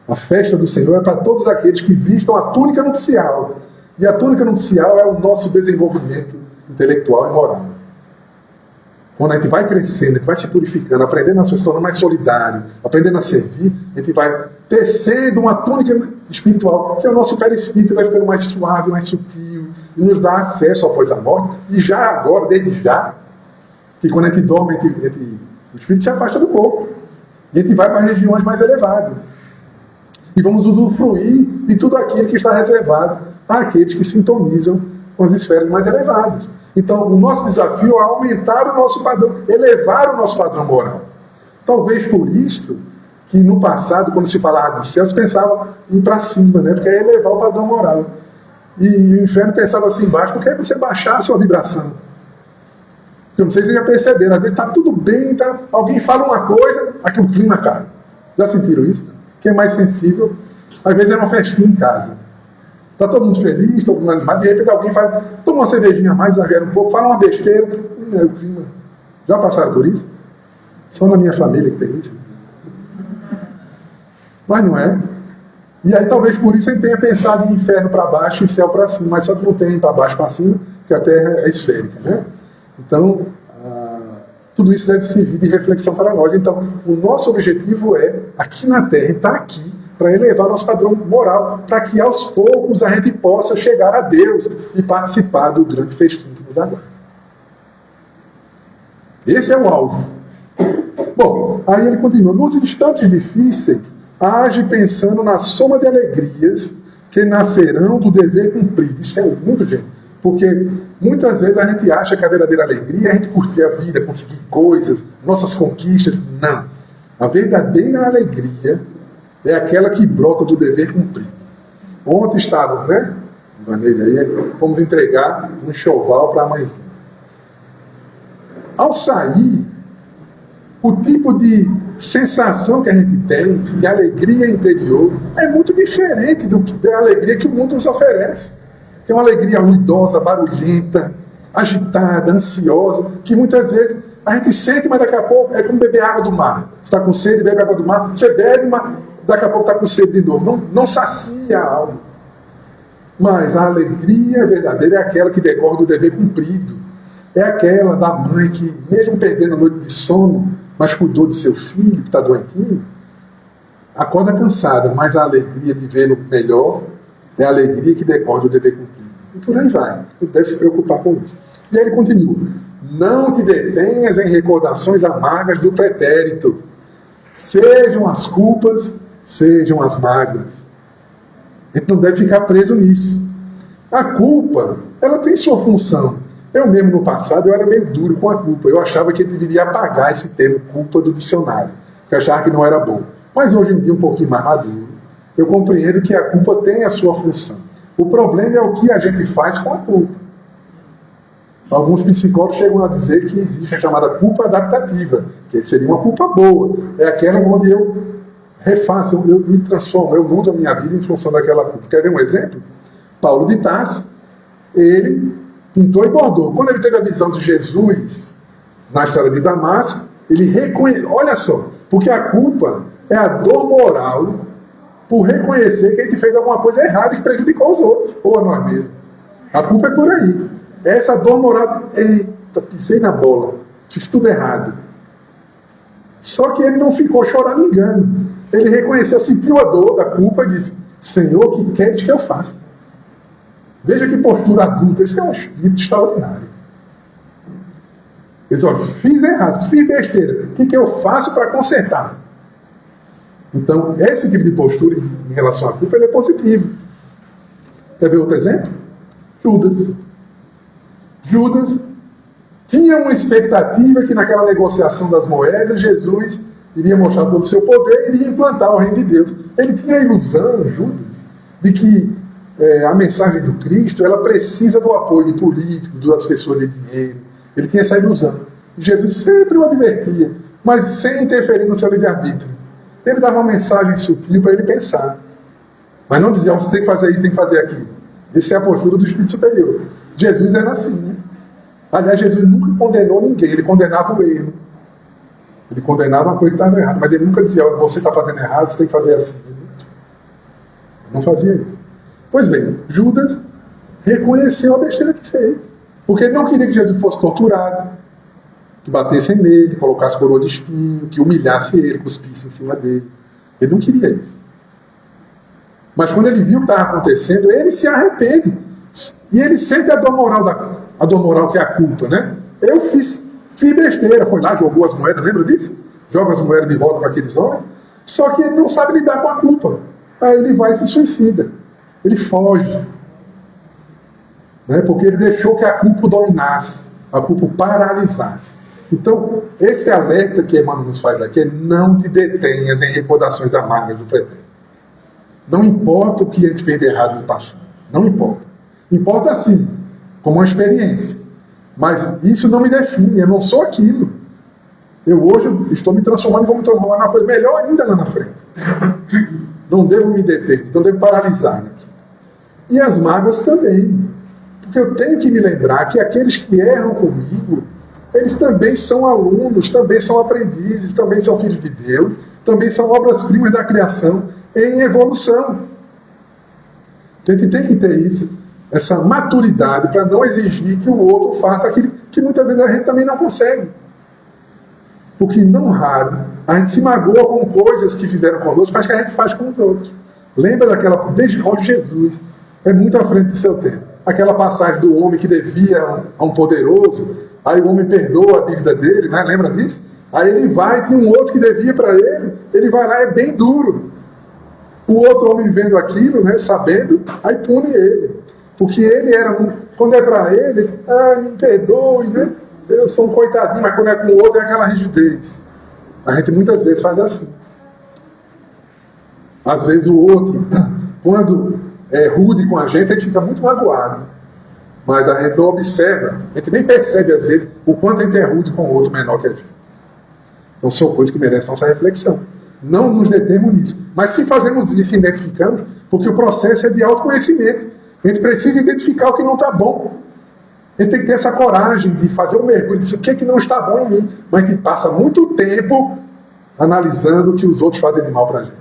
A festa do Senhor é para todos aqueles que vistam a túnica nupcial. E a túnica nupcial é o nosso desenvolvimento intelectual e moral. Quando a gente vai crescendo, a gente vai se purificando, aprendendo a se tornar mais solidário, aprendendo a servir, a gente vai tecendo uma túnica espiritual, que é o nosso perispírito, vai ficando mais suave, mais sutil, e nos dá acesso após a morte. E já agora, desde já, que quando a gente dorme, o espírito se afasta do corpo. E a gente vai para regiões mais elevadas. E vamos usufruir de tudo aquilo que está reservado para aqueles que sintonizam com as esferas mais elevadas. Então, o nosso desafio é aumentar o nosso padrão, elevar o nosso padrão moral. Talvez por isso que no passado, quando se falava de céu, se pensava em ir para cima, né? Porque é elevar o padrão moral. E o inferno pensava assim embaixo, porque é você baixar a sua vibração. Eu não sei se vocês já perceberam, às vezes está tudo bem, alguém fala uma coisa, aqui o clima cai. Já sentiram isso? Quem é mais sensível, às vezes é uma festinha em casa. Está todo mundo feliz, todo mundo animado, de repente alguém toma uma cervejinha a mais, exagera um pouco, fala uma besteira, é o clima. Já passaram por isso? Só na minha família que tem isso. Mas não é. E aí talvez por isso a gente tenha pensado em inferno para baixo e céu para cima, mas só que não tem para baixo para cima, porque a Terra é esférica, né? Então, tudo isso deve servir de reflexão para nós. Então, o nosso objetivo é, aqui na Terra, estar aqui, para elevar nosso padrão moral, para que aos poucos a gente possa chegar a Deus e participar do grande festim que nos aguarda. Esse é o alvo. Bom, aí ele continua. Nos instantes difíceis, age pensando na soma de alegrias que nascerão do dever cumprido. Isso é muito, gente. Porque muitas vezes a gente acha que a verdadeira alegria é a gente curtir a vida, conseguir coisas, nossas conquistas. Não. A verdadeira alegria é aquela que brota do dever cumprido. Ontem estávamos, né? Aí, fomos entregar um enxoval para a mãezinha. Ao sair, o tipo de sensação que a gente tem, de alegria interior, é muito diferente da alegria que o mundo nos oferece. Que é uma alegria ruidosa, barulhenta, agitada, ansiosa, que muitas vezes a gente sente, mas daqui a pouco é como beber água do mar. Você está com sede, bebe água do mar, você bebe, mas daqui a pouco está com sede de novo. Não sacia a alma. Mas a alegria verdadeira é aquela que decorre do dever cumprido. É aquela da mãe que, mesmo perdendo a noite de sono, mas cuidou de seu filho, que está doentinho, acorda cansada, mas a alegria de vê-lo melhor é a alegria que decorre do dever cumprido. E por aí vai. Ele deve se preocupar com isso. E aí ele continua. Não te detenhas em recordações amargas do pretérito. Sejam as culpas, sejam as mágoas. A gente não deve ficar preso nisso. A culpa, ela tem sua função. Eu mesmo, no passado, eu era meio duro com a culpa. Eu achava que ele deveria apagar esse termo culpa do dicionário. Eu achava que não era bom. Mas hoje em dia, um pouquinho mais maduro, eu compreendo que a culpa tem a sua função. O problema é o que a gente faz com a culpa. Alguns psicólogos chegam a dizer que existe a chamada culpa adaptativa, que seria uma culpa boa. É aquela onde eu refaço, eu me transformo, eu mudo a minha vida em função daquela culpa. Quer ver um exemplo? Paulo de Tarso, ele pintou e bordou. Quando ele teve a visão de Jesus na história de Damasco, ele reconheceu, olha só, porque a culpa é a dor moral por reconhecer que a gente fez alguma coisa errada e que prejudicou os outros, ou a nós mesmos. A culpa é por aí. essa dor moral de, eita, pisei na bola, fiz tudo errado. Só que ele não ficou choramingando. Ele reconheceu, sentiu a dor da culpa e disse: Senhor, o que queres que eu faça? Veja que postura adulta, esse é um espírito extraordinário. Ele disse: olha, fiz errado, fiz besteira, o que eu faço para consertar? Então, esse tipo de postura em relação à culpa, ele é positivo. Quer ver outro exemplo? Judas. Judas tinha uma expectativa que naquela negociação das moedas, Jesus iria mostrar todo o seu poder e iria implantar o reino de Deus. Ele tinha a ilusão, Judas, de que a mensagem do Cristo, ela precisa do apoio de políticos, das pessoas de dinheiro. Ele tinha essa ilusão. E Jesus sempre o advertia, mas sem interferir no seu livre-arbítrio. Ele dava uma mensagem sutil para ele pensar. Mas não dizia: você tem que fazer isso, tem que fazer aquilo. Essa é a postura do Espírito Superior. Jesus era assim, né? Aliás, Jesus nunca condenou ninguém, ele condenava o erro. Ele condenava a coisa que estava errada, mas ele nunca dizia: você está fazendo errado, você tem que fazer assim. Ele não fazia isso. Pois bem, Judas reconheceu a besteira que fez, porque ele não queria que Jesus fosse torturado, que batessem nele, colocasse coroa de espinho, que humilhasse ele, cuspisse em cima dele. Ele não queria isso. Mas quando ele viu o que estava acontecendo, ele se arrepende. E ele sente a dor moral que é a culpa, né? Eu fiz besteira, foi lá, jogou as moedas, lembra disso? Joga as moedas de volta para aqueles homens, só que ele não sabe lidar com a culpa. Aí ele vai e se suicida. Ele foge. Né? Porque ele deixou que a culpa o dominasse, a culpa o paralisasse. Então, esse alerta que Emmanuel nos faz aqui é: não te detenhas em recordações amargas do pretérito. Não importa o que a gente fez de errado no passado. Não importa. Importa sim, como uma experiência. Mas isso não me define, eu não sou aquilo. Eu hoje estou me transformando e vou me transformar numa coisa melhor ainda lá na frente. Não devo me deter, não devo paralisar aqui. E as mágoas também. Porque eu tenho que me lembrar que aqueles que erram comigo, eles também são alunos, também são aprendizes, também são filhos de Deus, também são obras-primas da criação em evolução. Então a gente tem que ter isso, essa maturidade para não exigir que o outro faça aquilo que muitas vezes a gente também não consegue. Porque não raro a gente se magoa com coisas que fizeram conosco, mas que a gente faz com os outros. Lembra daquela, desde onde Jesus é muito à frente do seu tempo. Aquela passagem do homem que devia a um poderoso, aí o homem perdoa a dívida dele, né? Lembra disso? Aí ele vai, tem um outro que devia para ele vai lá, é bem duro. O outro homem vendo aquilo, né, sabendo, aí pune ele. Porque ele era quando é para ele, me perdoe, né? Eu sou um coitadinho, mas quando é com o outro é aquela rigidez. A gente muitas vezes faz assim. Às vezes o outro, quando é rude com a gente fica muito magoado. Mas a gente não observa, a gente nem percebe às vezes o quanto a gente é rude com o outro menor que a gente. Então são coisas que merecem nossa reflexão. Não nos detemos nisso. Mas se fazemos isso, identificamos, porque o processo é de autoconhecimento. A gente precisa identificar o que não está bom. A gente tem que ter essa coragem de fazer um mergulho, dizer o que é que não está bom em mim. Mas a gente passa muito tempo analisando o que os outros fazem de mal para a gente.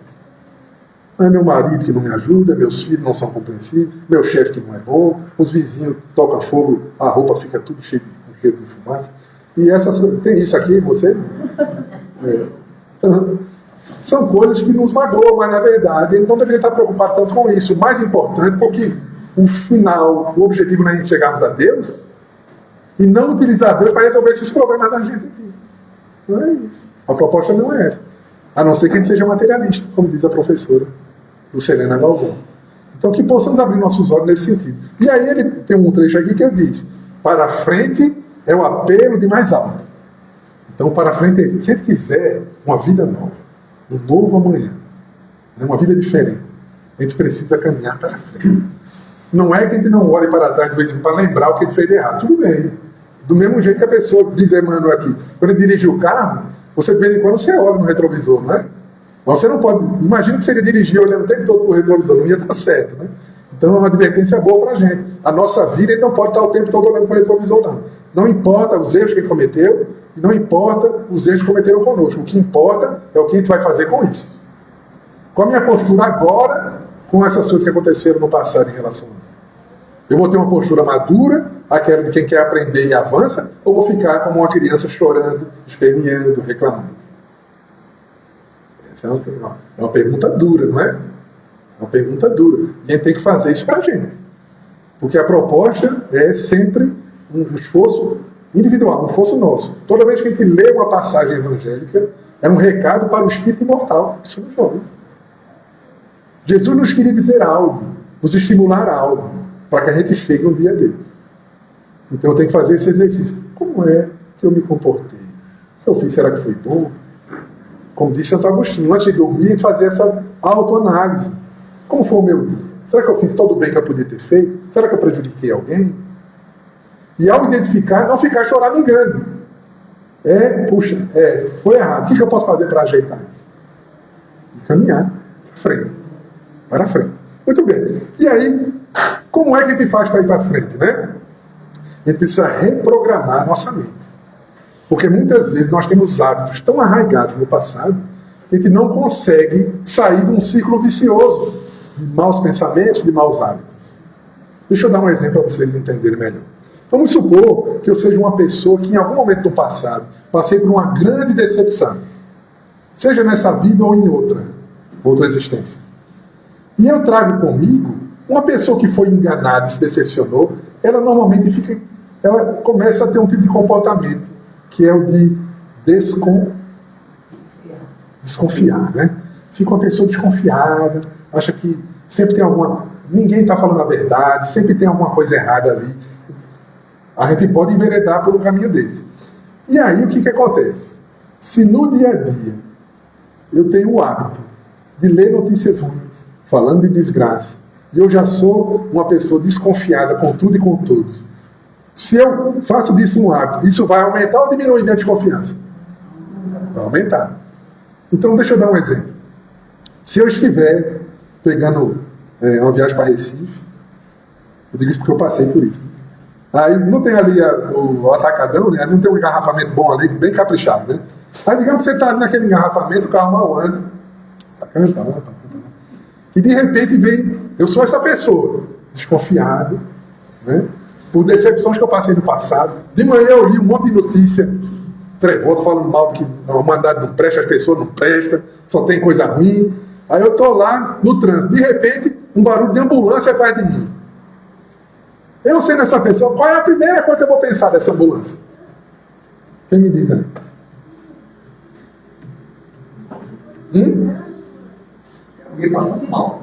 É meu marido que não me ajuda, meus filhos não são compreensíveis, meu chefe que não é bom, os vizinhos tocam fogo, a roupa fica tudo cheio de cheiro de fumaça. E essas coisas. Tem isso aqui, você? São coisas que nos magoam, mas na verdade ele não deveria estar preocupado tanto com isso. O mais importante, porque o final, o objetivo não é chegarmos a Deus e não utilizar Deus para resolver esses problemas da gente aqui. Não é isso. A proposta não é essa. A não ser que a gente seja materialista, como diz a professora Lucilena Galvão. Então que possamos abrir nossos olhos nesse sentido. E aí ele tem um trecho aqui que ele diz: para frente é o apelo de mais alto. Então para frente, se a gente quiser uma vida nova, um novo amanhã, uma vida diferente, a gente precisa caminhar para frente. Não é que a gente não olhe para trás de vez em quando para lembrar o que a gente fez de errado. Tudo bem. Do mesmo jeito que a pessoa, diz Emmanuel aqui, quando ele dirige o carro, você de vez em quando você olha no retrovisor, não é? Mas você não pode... Imagina que você ia dirigir olhando o tempo todo para o retrovisor, não ia dar certo, né? Então é uma advertência boa para a gente. A nossa vida não pode estar o tempo todo olhando para o retrovisor, não. Não importa os erros que ele cometeu, e não importa os erros que cometeram conosco. O que importa é o que a gente vai fazer com isso. Qual a minha postura agora com essas coisas que aconteceram no passado em relação a mim? Eu vou ter uma postura madura Aquela de quem quer aprender e avança, ou vou ficar como uma criança chorando, esperneando, reclamando? Essa é uma pergunta dura, não é? É uma pergunta dura. E a gente tem que fazer isso para a gente. Porque a proposta é sempre um esforço individual, um esforço nosso. Toda vez que a gente lê uma passagem evangélica, é um recado para o espírito imortal que somos nós. Jesus nos queria dizer algo, nos estimular a algo, para que a gente chegue um dia a Deus. Então eu tenho que fazer esse exercício. Como é que eu me comportei? O que eu fiz, será que foi bom? Como disse Santo Agostinho, antes de dormir, fazer essa autoanálise. Como foi o meu dia? Será que eu fiz todo o bem que eu podia ter feito? Será que eu prejudiquei alguém? E ao identificar, não ficar choramingando. Foi errado. O que eu posso fazer para ajeitar isso? E caminhar para frente. Para frente. Muito bem. E aí, como é que a gente faz para ir para frente, né? A gente precisa reprogramar a nossa mente. Porque muitas vezes nós temos hábitos tão arraigados no passado que a gente não consegue sair de um ciclo vicioso de maus pensamentos, de maus hábitos. Deixa eu dar um exemplo para vocês entenderem melhor. Vamos supor que eu seja uma pessoa que em algum momento do passado passei por uma grande decepção. Seja nessa vida ou em outra existência. E eu trago comigo uma pessoa que foi enganada e se decepcionou, ela normalmente ela começa a ter um tipo de comportamento, que é o de desconfiar, né? Fica uma pessoa desconfiada, acha que sempre tem ninguém está falando a verdade, sempre tem alguma coisa errada ali. A gente pode enveredar por um caminho desse. E aí o que acontece? Se no dia a dia eu tenho o hábito de ler notícias ruins, falando de desgraça, e eu já sou uma pessoa desconfiada com tudo e com todos, se eu faço disso um hábito, isso vai aumentar ou diminuir minha desconfiança? Vai aumentar. Então deixa eu dar um exemplo. Se eu estiver pegando uma viagem para Recife, eu digo isso porque eu passei por isso. Aí não tem ali o atacadão, né? Não tem um engarrafamento bom ali, bem caprichado, né? Aí digamos que você está ali naquele engarrafamento, o carro mal anda. E de repente vem, eu sou essa pessoa, desconfiado, né? Por decepções que eu passei no passado. De manhã eu li um monte de notícia trevosa falando mal que a humanidade não presta, as pessoas não prestam, só tem coisa ruim. Aí eu estou lá no trânsito, de repente um barulho de ambulância atrás de mim. Eu sendo essa pessoa, qual é a primeira coisa que eu vou pensar dessa ambulância? Quem me diz aí? Alguém passando mal.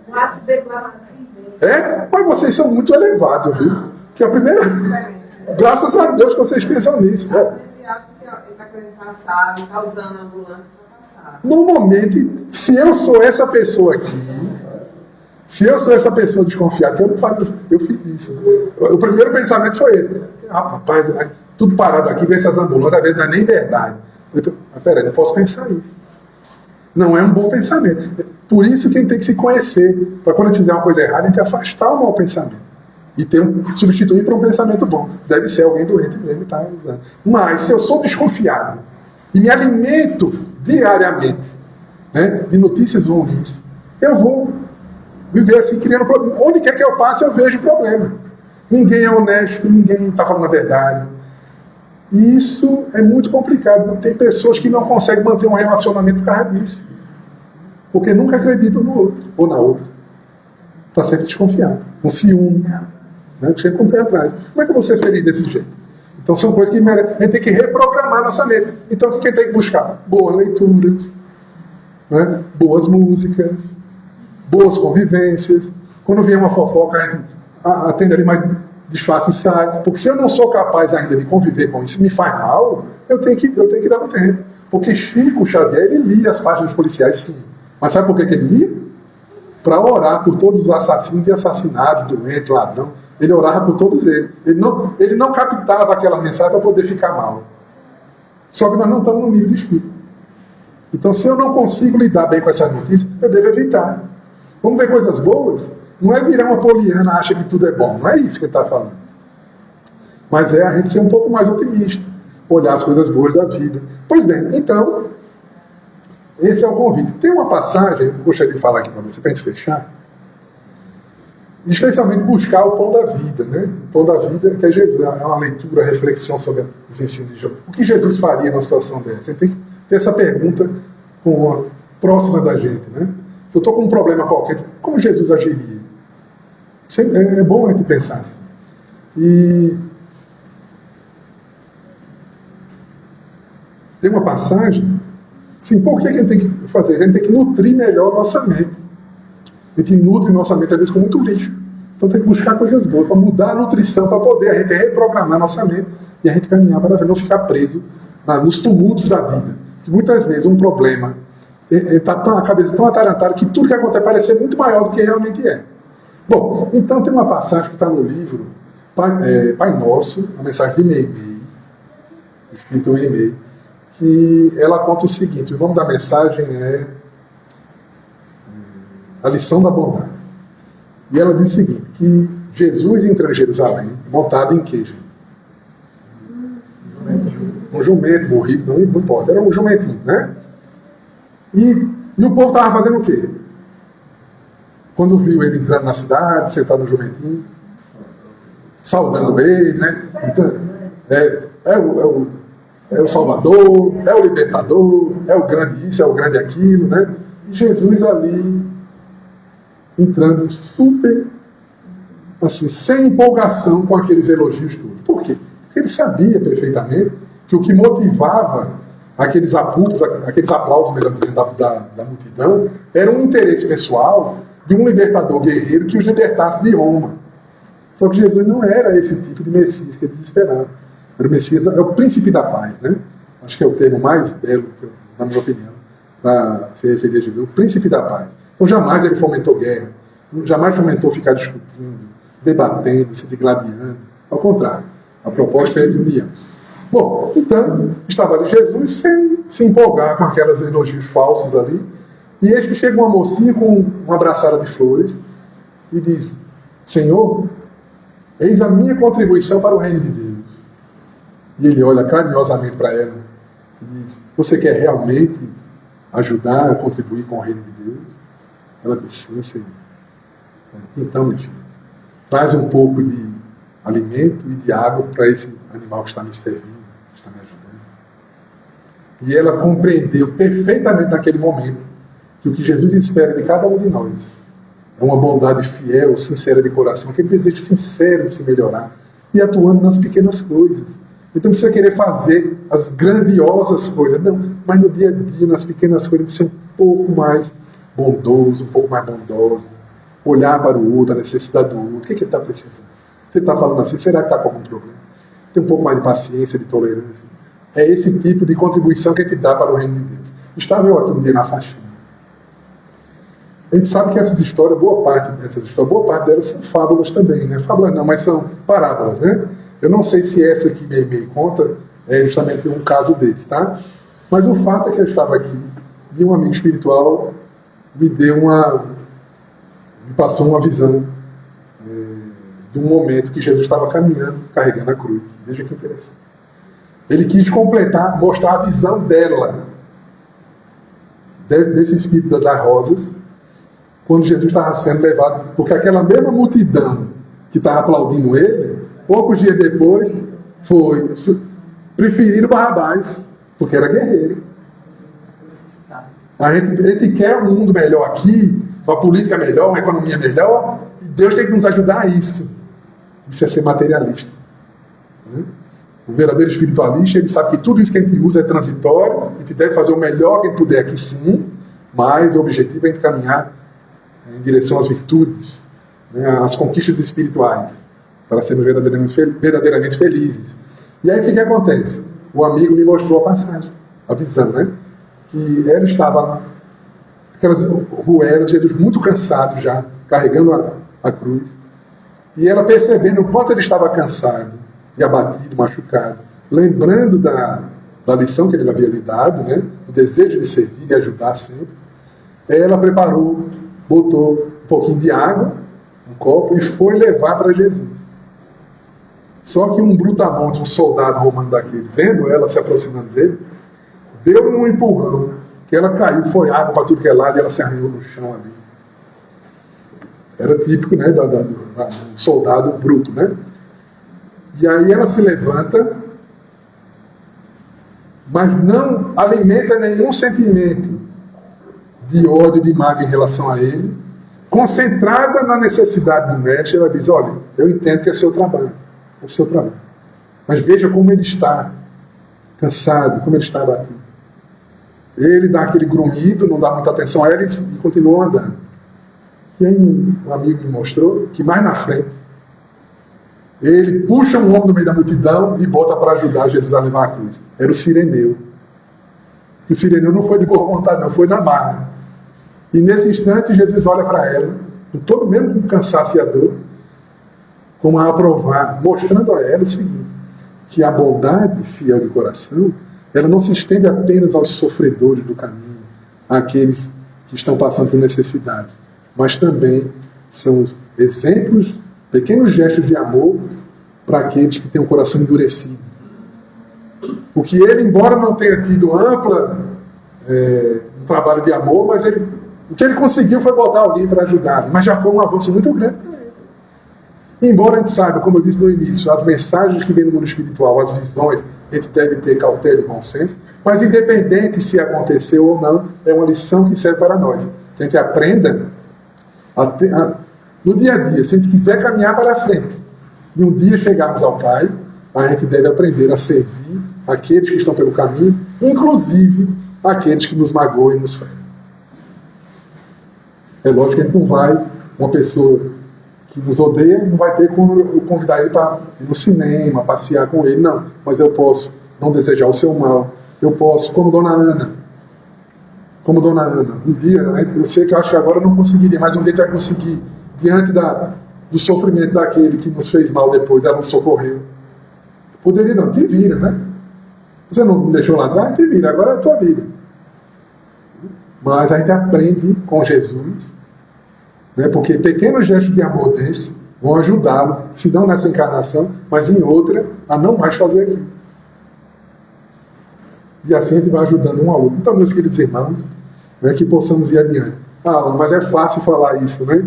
Um acidente lá na acidente. Mas vocês são muito elevados, viu? Que a primeira... Graças a Deus que vocês pensam nisso. A gente acha que ele está querendo passar, está usando a ambulância para passar. Normalmente, se eu sou essa pessoa aqui, se eu sou essa pessoa desconfiada, eu fiz isso. O primeiro pensamento foi esse. Rapaz, tudo parado aqui, vê essas ambulâncias, às vezes não é nem verdade. Peraí, não posso pensar isso. Não é um bom pensamento. Por isso que a gente tem que se conhecer. Para quando a gente fizer uma coisa errada, a gente afastar o mau pensamento. E substituir por um pensamento bom. Deve ser alguém doente mesmo que está usando. Mas se eu sou desconfiado e me alimento diariamente, né, de notícias ruins, eu vou viver assim, criando problema. Onde quer que eu passe, eu vejo problema. Ninguém é honesto, ninguém está falando a verdade. E isso é muito complicado. Tem pessoas que não conseguem manter um relacionamento por causa disso. Porque nunca acreditam no outro, ou na outra. Está sempre desconfiado. Um ciúme. Né? Sempre com o pé atrás. Como é que eu vou ser feliz desse jeito? Então são coisas que a gente tem que reprogramar nossa mente. Então o que a gente tem que buscar? Boas leituras, né? Boas músicas, boas convivências. Quando vier uma fofoca, a gente atende ali mais desfaça e sai. Porque se eu não sou capaz ainda de conviver com isso, me faz mal, eu tenho que dar um tempo. Porque Chico Xavier, ele lia as páginas policiais, sim. Mas sabe por que ele lia? Para orar por todos os assassinos e assassinados, doentes, ladrão. Ele orava por todos eles. Ele não captava aquela mensagem para poder ficar mal. Só que nós não estamos no nível de espírito. Então, se eu não consigo lidar bem com essas notícias, eu devo evitar. Vamos ver coisas boas? Não é virar uma poliana, acha que tudo é bom. Não é isso que ele está falando. Mas é a gente ser um pouco mais otimista. Olhar as coisas boas da vida. Pois bem, então, esse é o convite. Tem uma passagem, eu gostaria de falar aqui para você, para a gente fechar, especialmente buscar o pão da vida, né? O pão da vida que é Jesus, é uma leitura, reflexão sobre os ensinos de Jesus. O que Jesus faria numa situação dessa? Você tem que ter essa pergunta próxima da gente, né? Se eu estou com um problema qualquer, como Jesus agiria? É bom a gente pensar assim. E tem uma passagem, sim, por que a gente tem que fazer? A gente tem que nutrir melhor nossa mente. A gente nutre nossa mente, às vezes, com muito lixo. Então tem que buscar coisas boas, para mudar a nutrição, para poder a gente reprogramar nossa mente e a gente caminhar para não ficar preso nos tumultos da vida. Que muitas vezes um problema está a cabeça tão atarantada que tudo que acontece parece ser muito maior do que realmente é. Bom, então tem uma passagem que está no livro Pai Nosso, a mensagem de Neemei, escrito em Neemei, que ela conta o seguinte, o nome da mensagem é A Lição da Bondade. E ela diz o seguinte, que Jesus entra em Jerusalém, montado em quê, gente? Um jumento, morrido, não importa, era um jumentinho, né? E o povo estava fazendo o quê? Quando viu ele entrando na cidade, sentado no jumentinho, saudando ele, né? Então, é o Salvador, é o Libertador, é o grande isso, é o grande aquilo, né? E Jesus ali, entrando super, assim, sem empolgação com aqueles elogios todos. Por quê? Porque ele sabia perfeitamente que o que motivava aqueles aplausos, melhor dizendo, da multidão, era um interesse pessoal de um libertador guerreiro que os libertasse de Roma. Só que Jesus não era esse tipo de Messias que eles esperavam. Era o Messias, é o príncipe da paz, né? Acho que é o termo mais belo, na minha opinião, para se referir a Jesus, o príncipe da paz. Então jamais ele fomentou guerra, jamais fomentou ficar discutindo, debatendo, se digladiando. Ao contrário, a proposta é de união. Bom, então, estava ali Jesus sem se empolgar com aquelas elogios falsos ali, e eis que chega uma mocinha com uma braçada de flores e diz, Senhor, eis a minha contribuição para o reino de Deus. E ele olha carinhosamente para ela e diz, você quer realmente ajudar a contribuir com o reino de Deus? Ela diz, sim, Senhor. Então, minha filha, traz um pouco de alimento e de água para esse animal que está me servindo, que está me ajudando. E ela compreendeu perfeitamente naquele momento que o que Jesus espera de cada um de nós é uma bondade fiel, sincera de coração, aquele desejo sincero de se melhorar e atuando nas pequenas coisas. Então não precisa querer fazer as grandiosas coisas, não, mas no dia a dia, nas pequenas coisas, ser um pouco mais bondoso, um pouco mais bondosa, olhar para o outro, a necessidade do outro, o que ele está precisando? Você está falando assim, será que está com algum problema? Tem um pouco mais de paciência, de tolerância. É esse tipo de contribuição que a gente dá para o reino de Deus. Estava eu aqui um dia na faxina. A gente sabe que essas histórias, boa parte delas são fábulas também, né? Fábulas não, mas são parábolas, né? Eu não sei se essa que me conta é justamente um caso desse, tá? Mas o fato é que eu estava aqui e um amigo espiritual me passou uma visão de um momento que Jesus estava caminhando, carregando a cruz. Veja que interessante. Ele quis completar, mostrar a visão dela, desse espírito das rosas, quando Jesus estava sendo levado, porque aquela mesma multidão que estava aplaudindo ele, poucos dias depois, preferiram Barrabás, porque era guerreiro. A gente quer um mundo melhor aqui, uma política melhor, uma economia melhor, e Deus tem que nos ajudar a isso. Isso é ser materialista. O verdadeiro espiritualista, ele sabe que tudo isso que a gente usa é transitório, a gente deve fazer o melhor que a gente puder aqui sim, mas o objetivo é a gente caminhar em direção às virtudes, né, às conquistas espirituais, para sermos verdadeiramente felizes. E aí o que acontece? O amigo me mostrou a passagem, a visão, né? Que ela estava, aquelas ruelas, Jesus muito cansado já, carregando a cruz, e ela percebendo o quanto ele estava cansado e abatido, machucado, lembrando da lição que ele havia lhe dado, né? O desejo de servir e ajudar sempre, ela preparou, botou um pouquinho de água, um copo, e foi levar para Jesus. Só que um brutamonte, um soldado romano daquele, vendo ela se aproximando dele, deu um empurrão, que ela caiu, foi água para tudo que é lado, e ela se arranhou no chão ali. Era típico, né, do soldado bruto, né? E aí ela se levanta, mas não alimenta nenhum sentimento de ódio, de mágoa em relação a ele. Concentrada na necessidade do mestre, ela diz: olha, eu entendo que é seu trabalho, mas veja como ele está cansado, como ele está abatido. Ele dá aquele grunhido, não dá muita atenção a ele e continua andando. E aí um amigo me mostrou que mais na frente ele puxa um homem no meio da multidão e bota para ajudar Jesus a levar a cruz. Era o Cireneu. E o Cireneu não foi de boa vontade, não, foi na marra. E nesse instante Jesus olha para ela, com todo mesmo com cansaço e a dor, como a aprovar, mostrando a ela o seguinte: que a bondade fiel de coração, ela não se estende apenas aos sofredores do caminho, àqueles que estão passando por necessidade, mas também são exemplos, pequenos gestos de amor para aqueles que têm o coração endurecido. Porque ele, embora não tenha tido ampla um trabalho de amor, mas o que ele conseguiu foi botar alguém para ajudar, mas já foi um avanço muito grande para ele. Embora a gente saiba, como eu disse no início, as mensagens que vêm no mundo espiritual, as visões, a gente deve ter cautela e bom senso, mas independente se aconteceu ou não, é uma lição que serve para nós. Que a gente aprenda no dia a dia, se a gente quiser caminhar para a frente e um dia chegarmos ao Pai, a gente deve aprender a servir aqueles que estão pelo caminho, inclusive aqueles que nos magoam e nos ferem. É lógico que a gente não vai, uma pessoa que nos odeia, não vai ter como eu convidar ele para ir no cinema, passear com ele, não. Mas eu posso não desejar o seu mal. Eu posso, como Dona Ana. Um dia, eu sei que eu acho que agora eu não conseguiria, mas um dia a gente vai conseguir, diante do sofrimento daquele que nos fez mal depois, ela nos socorreu. Poderia não, te vira, né? Você não me deixou lá atrás, te vira, agora é a tua vida. Mas a gente aprende com Jesus, né? Porque pequenos gestos de amor desse vão ajudá-lo, se não nessa encarnação, mas em outra, a não mais fazer aquilo. E assim a gente vai ajudando um ao outro. Então, meus queridos irmãos, né, que possamos ir adiante. Mas é fácil falar isso, né?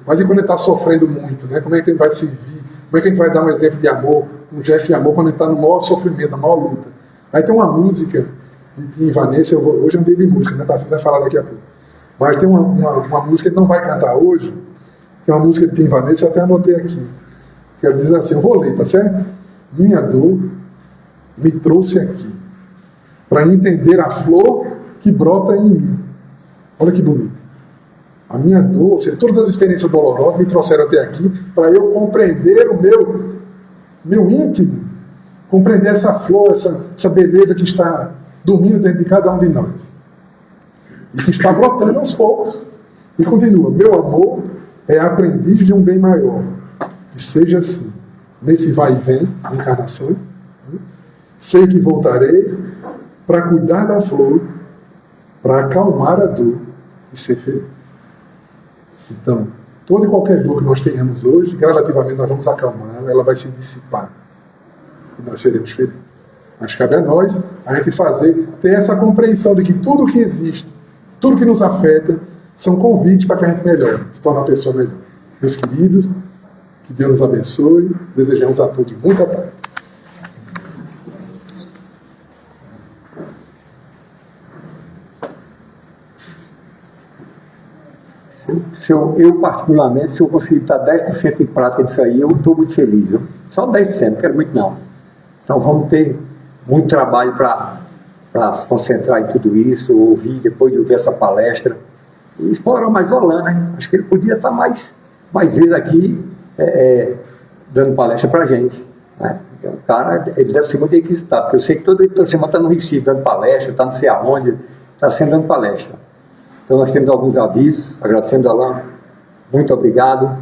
Mas e quando ele está sofrendo muito, né? Como é que a gente vai servir? Como é que a gente vai dar um exemplo de amor, um gesto de amor, quando ele está no maior sofrimento, na maior luta? Aí tem uma música de Tim e Vanessa, hoje é um dia de música, né? Tá, você vai falar daqui a pouco. Mas tem uma música que ele não vai cantar hoje, que é uma música de Tim e Vanessa, eu até anotei aqui. Que ela diz assim, eu vou ler, tá certo? Minha dor me trouxe aqui para entender a flor que brota em mim. Olha que bonito. A minha dor, ou seja, todas as experiências dolorosas me trouxeram até aqui para eu compreender o meu íntimo, compreender essa flor, essa beleza que está dormindo dentro de cada um de nós e que está brotando aos poucos. E continua: meu amor é aprendiz de um bem maior, que seja assim, nesse vai e vem, encarnações. Sei que voltarei para cuidar da flor, para acalmar a dor e ser feliz. Então, toda e qualquer dor que nós tenhamos hoje, gradativamente nós vamos acalmar, ela vai se dissipar e nós seremos felizes. Mas cabe a nós a gente ter essa compreensão de que tudo que existe, tudo que nos afeta, são convites para que a gente melhore, se torne uma pessoa melhor. Meus queridos, que Deus nos abençoe, desejamos a todos muita paz. Eu particularmente, se eu conseguir estar 10% em prática disso aí, eu estou muito feliz. Viu? Só 10%, não quero muito não. Então vamos ter muito trabalho para se concentrar em tudo isso, ouvir, depois de ouvir essa palestra, e explorar mais o Alain, né? Acho que ele podia estar mais vezes aqui dando palestra para a gente. Né? O cara, ele deve ser muito requisitado, porque eu sei que toda semana está no Recife dando palestra, está não sei aonde, está sempre dando palestra. Então nós temos alguns avisos, agradecemos a Alain, muito obrigado.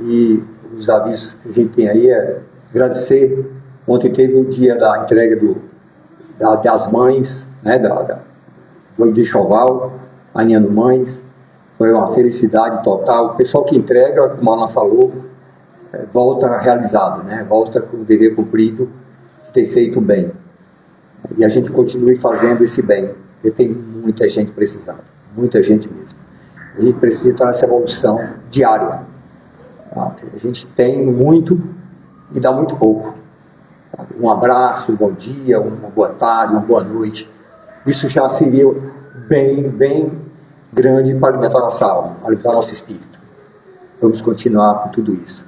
E os avisos que a gente tem aí é agradecer. Ontem teve o dia da entrega das mães, né, do enxoval, Aninha Mães. Foi uma felicidade total. O pessoal que entrega, como a Alain falou, volta realizado, né, volta com o dever cumprido, de ter feito bem. E a gente continue fazendo esse bem, porque tem muita gente precisando. Muita gente mesmo. A gente precisa estar nessa evolução diária. Tá? A gente tem muito e dá muito pouco. Tá? Um abraço, um bom dia, uma boa tarde, uma boa noite. Isso já seria bem grande para alimentar nossa alma, alimentar nosso espírito. Vamos continuar com tudo isso.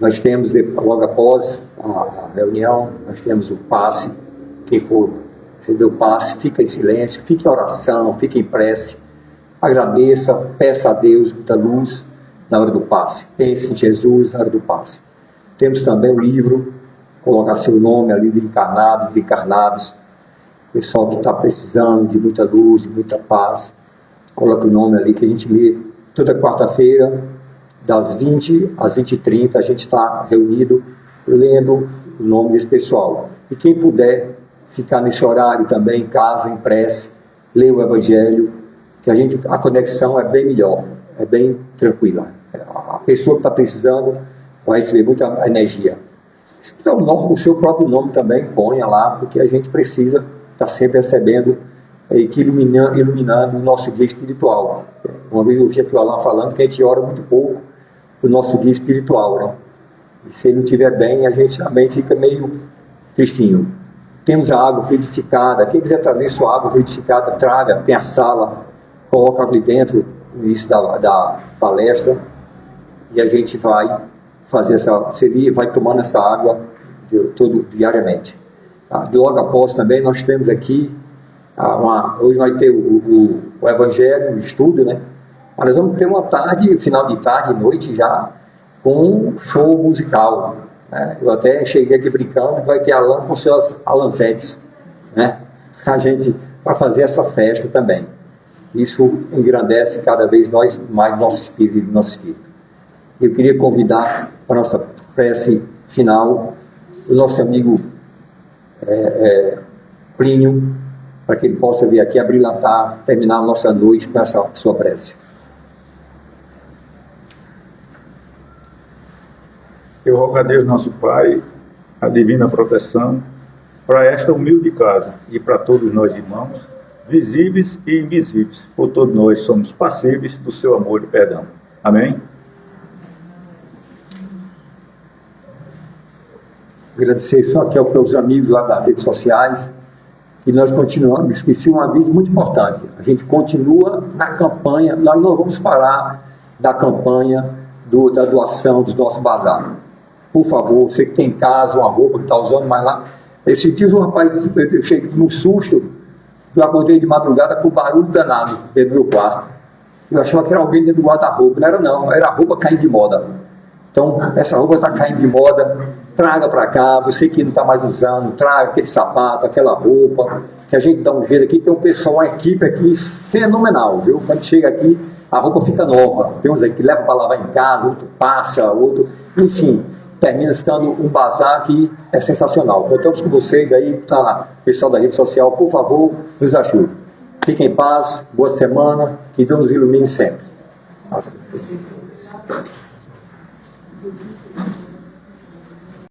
Nós temos, logo após a reunião, nós temos o passe. Quem for receber o passe, fica em silêncio, fique em oração, fique em prece. Agradeça, peça a Deus muita luz na hora do passe. Pense em Jesus na hora do passe. Temos também o livro, colocar seu nome ali de encarnados, desencarnados. Pessoal que está precisando de muita luz, de muita paz. Coloque o nome ali que a gente lê toda quarta-feira, das 20 às 20h30, a gente está reunido lendo o nome desse pessoal. E quem puder ficar nesse horário também, em casa, em prece, ler o Evangelho, que a conexão é bem melhor, é bem tranquila. A pessoa que está precisando vai receber muita energia. Então, o seu próprio nome também, ponha lá, porque a gente precisa estar sempre recebendo e iluminando o nosso guia espiritual. Uma vez eu ouvi aqui o Alan falando que a gente ora muito pouco o nosso guia espiritual, né? E se ele não estiver bem, a gente também fica meio tristinho. Temos a água fluidificada. Quem quiser trazer sua água fluidificada, traga. Tem a sala, coloca ali dentro no início da palestra e a gente vai fazer vai tomando essa água diariamente. Tá? Logo após também nós temos aqui hoje vai ter o Evangelho, o estudo, né? Mas nós vamos ter uma tarde, final de tarde, noite já, com um show musical, né? Eu até cheguei aqui brincando que vai ter Alan com seus Alanzetes, né? A gente vai fazer essa festa também. Isso engrandece cada vez mais nosso espírito. Eu queria convidar para a nossa prece final o nosso amigo Plínio, para que ele possa vir aqui abrilhantar, terminar a nossa noite com essa sua prece. Eu rogo a Deus nosso Pai a divina proteção para esta humilde casa e para todos nós irmãos, visíveis e invisíveis, por todos nós somos passíveis do seu amor e perdão. Amém? Agradecer só aqui aos meus amigos lá das redes sociais, e nós continuamos. Esqueci um aviso muito importante: a gente continua na campanha, nós não vamos parar da campanha da doação dos nossos bazar. Por favor, você que tem em casa uma roupa que está usando, mas lá, esse dia um rapaz, eu cheguei num susto, eu acordei de madrugada com barulho danado dentro do meu quarto. Eu achava que era alguém dentro do guarda-roupa, não era não, era a roupa caindo de moda. Então, essa roupa está caindo de moda, traga para cá, você que não está mais usando, traga aquele sapato, aquela roupa, que a gente dá um jeito aqui. Tem um pessoal, uma equipe aqui fenomenal, viu? Quando chega aqui, a roupa fica nova. Tem uns aí que leva para lavar em casa, outro passa, outro... Enfim, termina estando um bazar que é sensacional. Contamos com vocês aí, tá, pessoal da rede social, por favor, nos ajude. Fiquem em paz, boa semana, que Deus nos ilumine sempre. Nossa.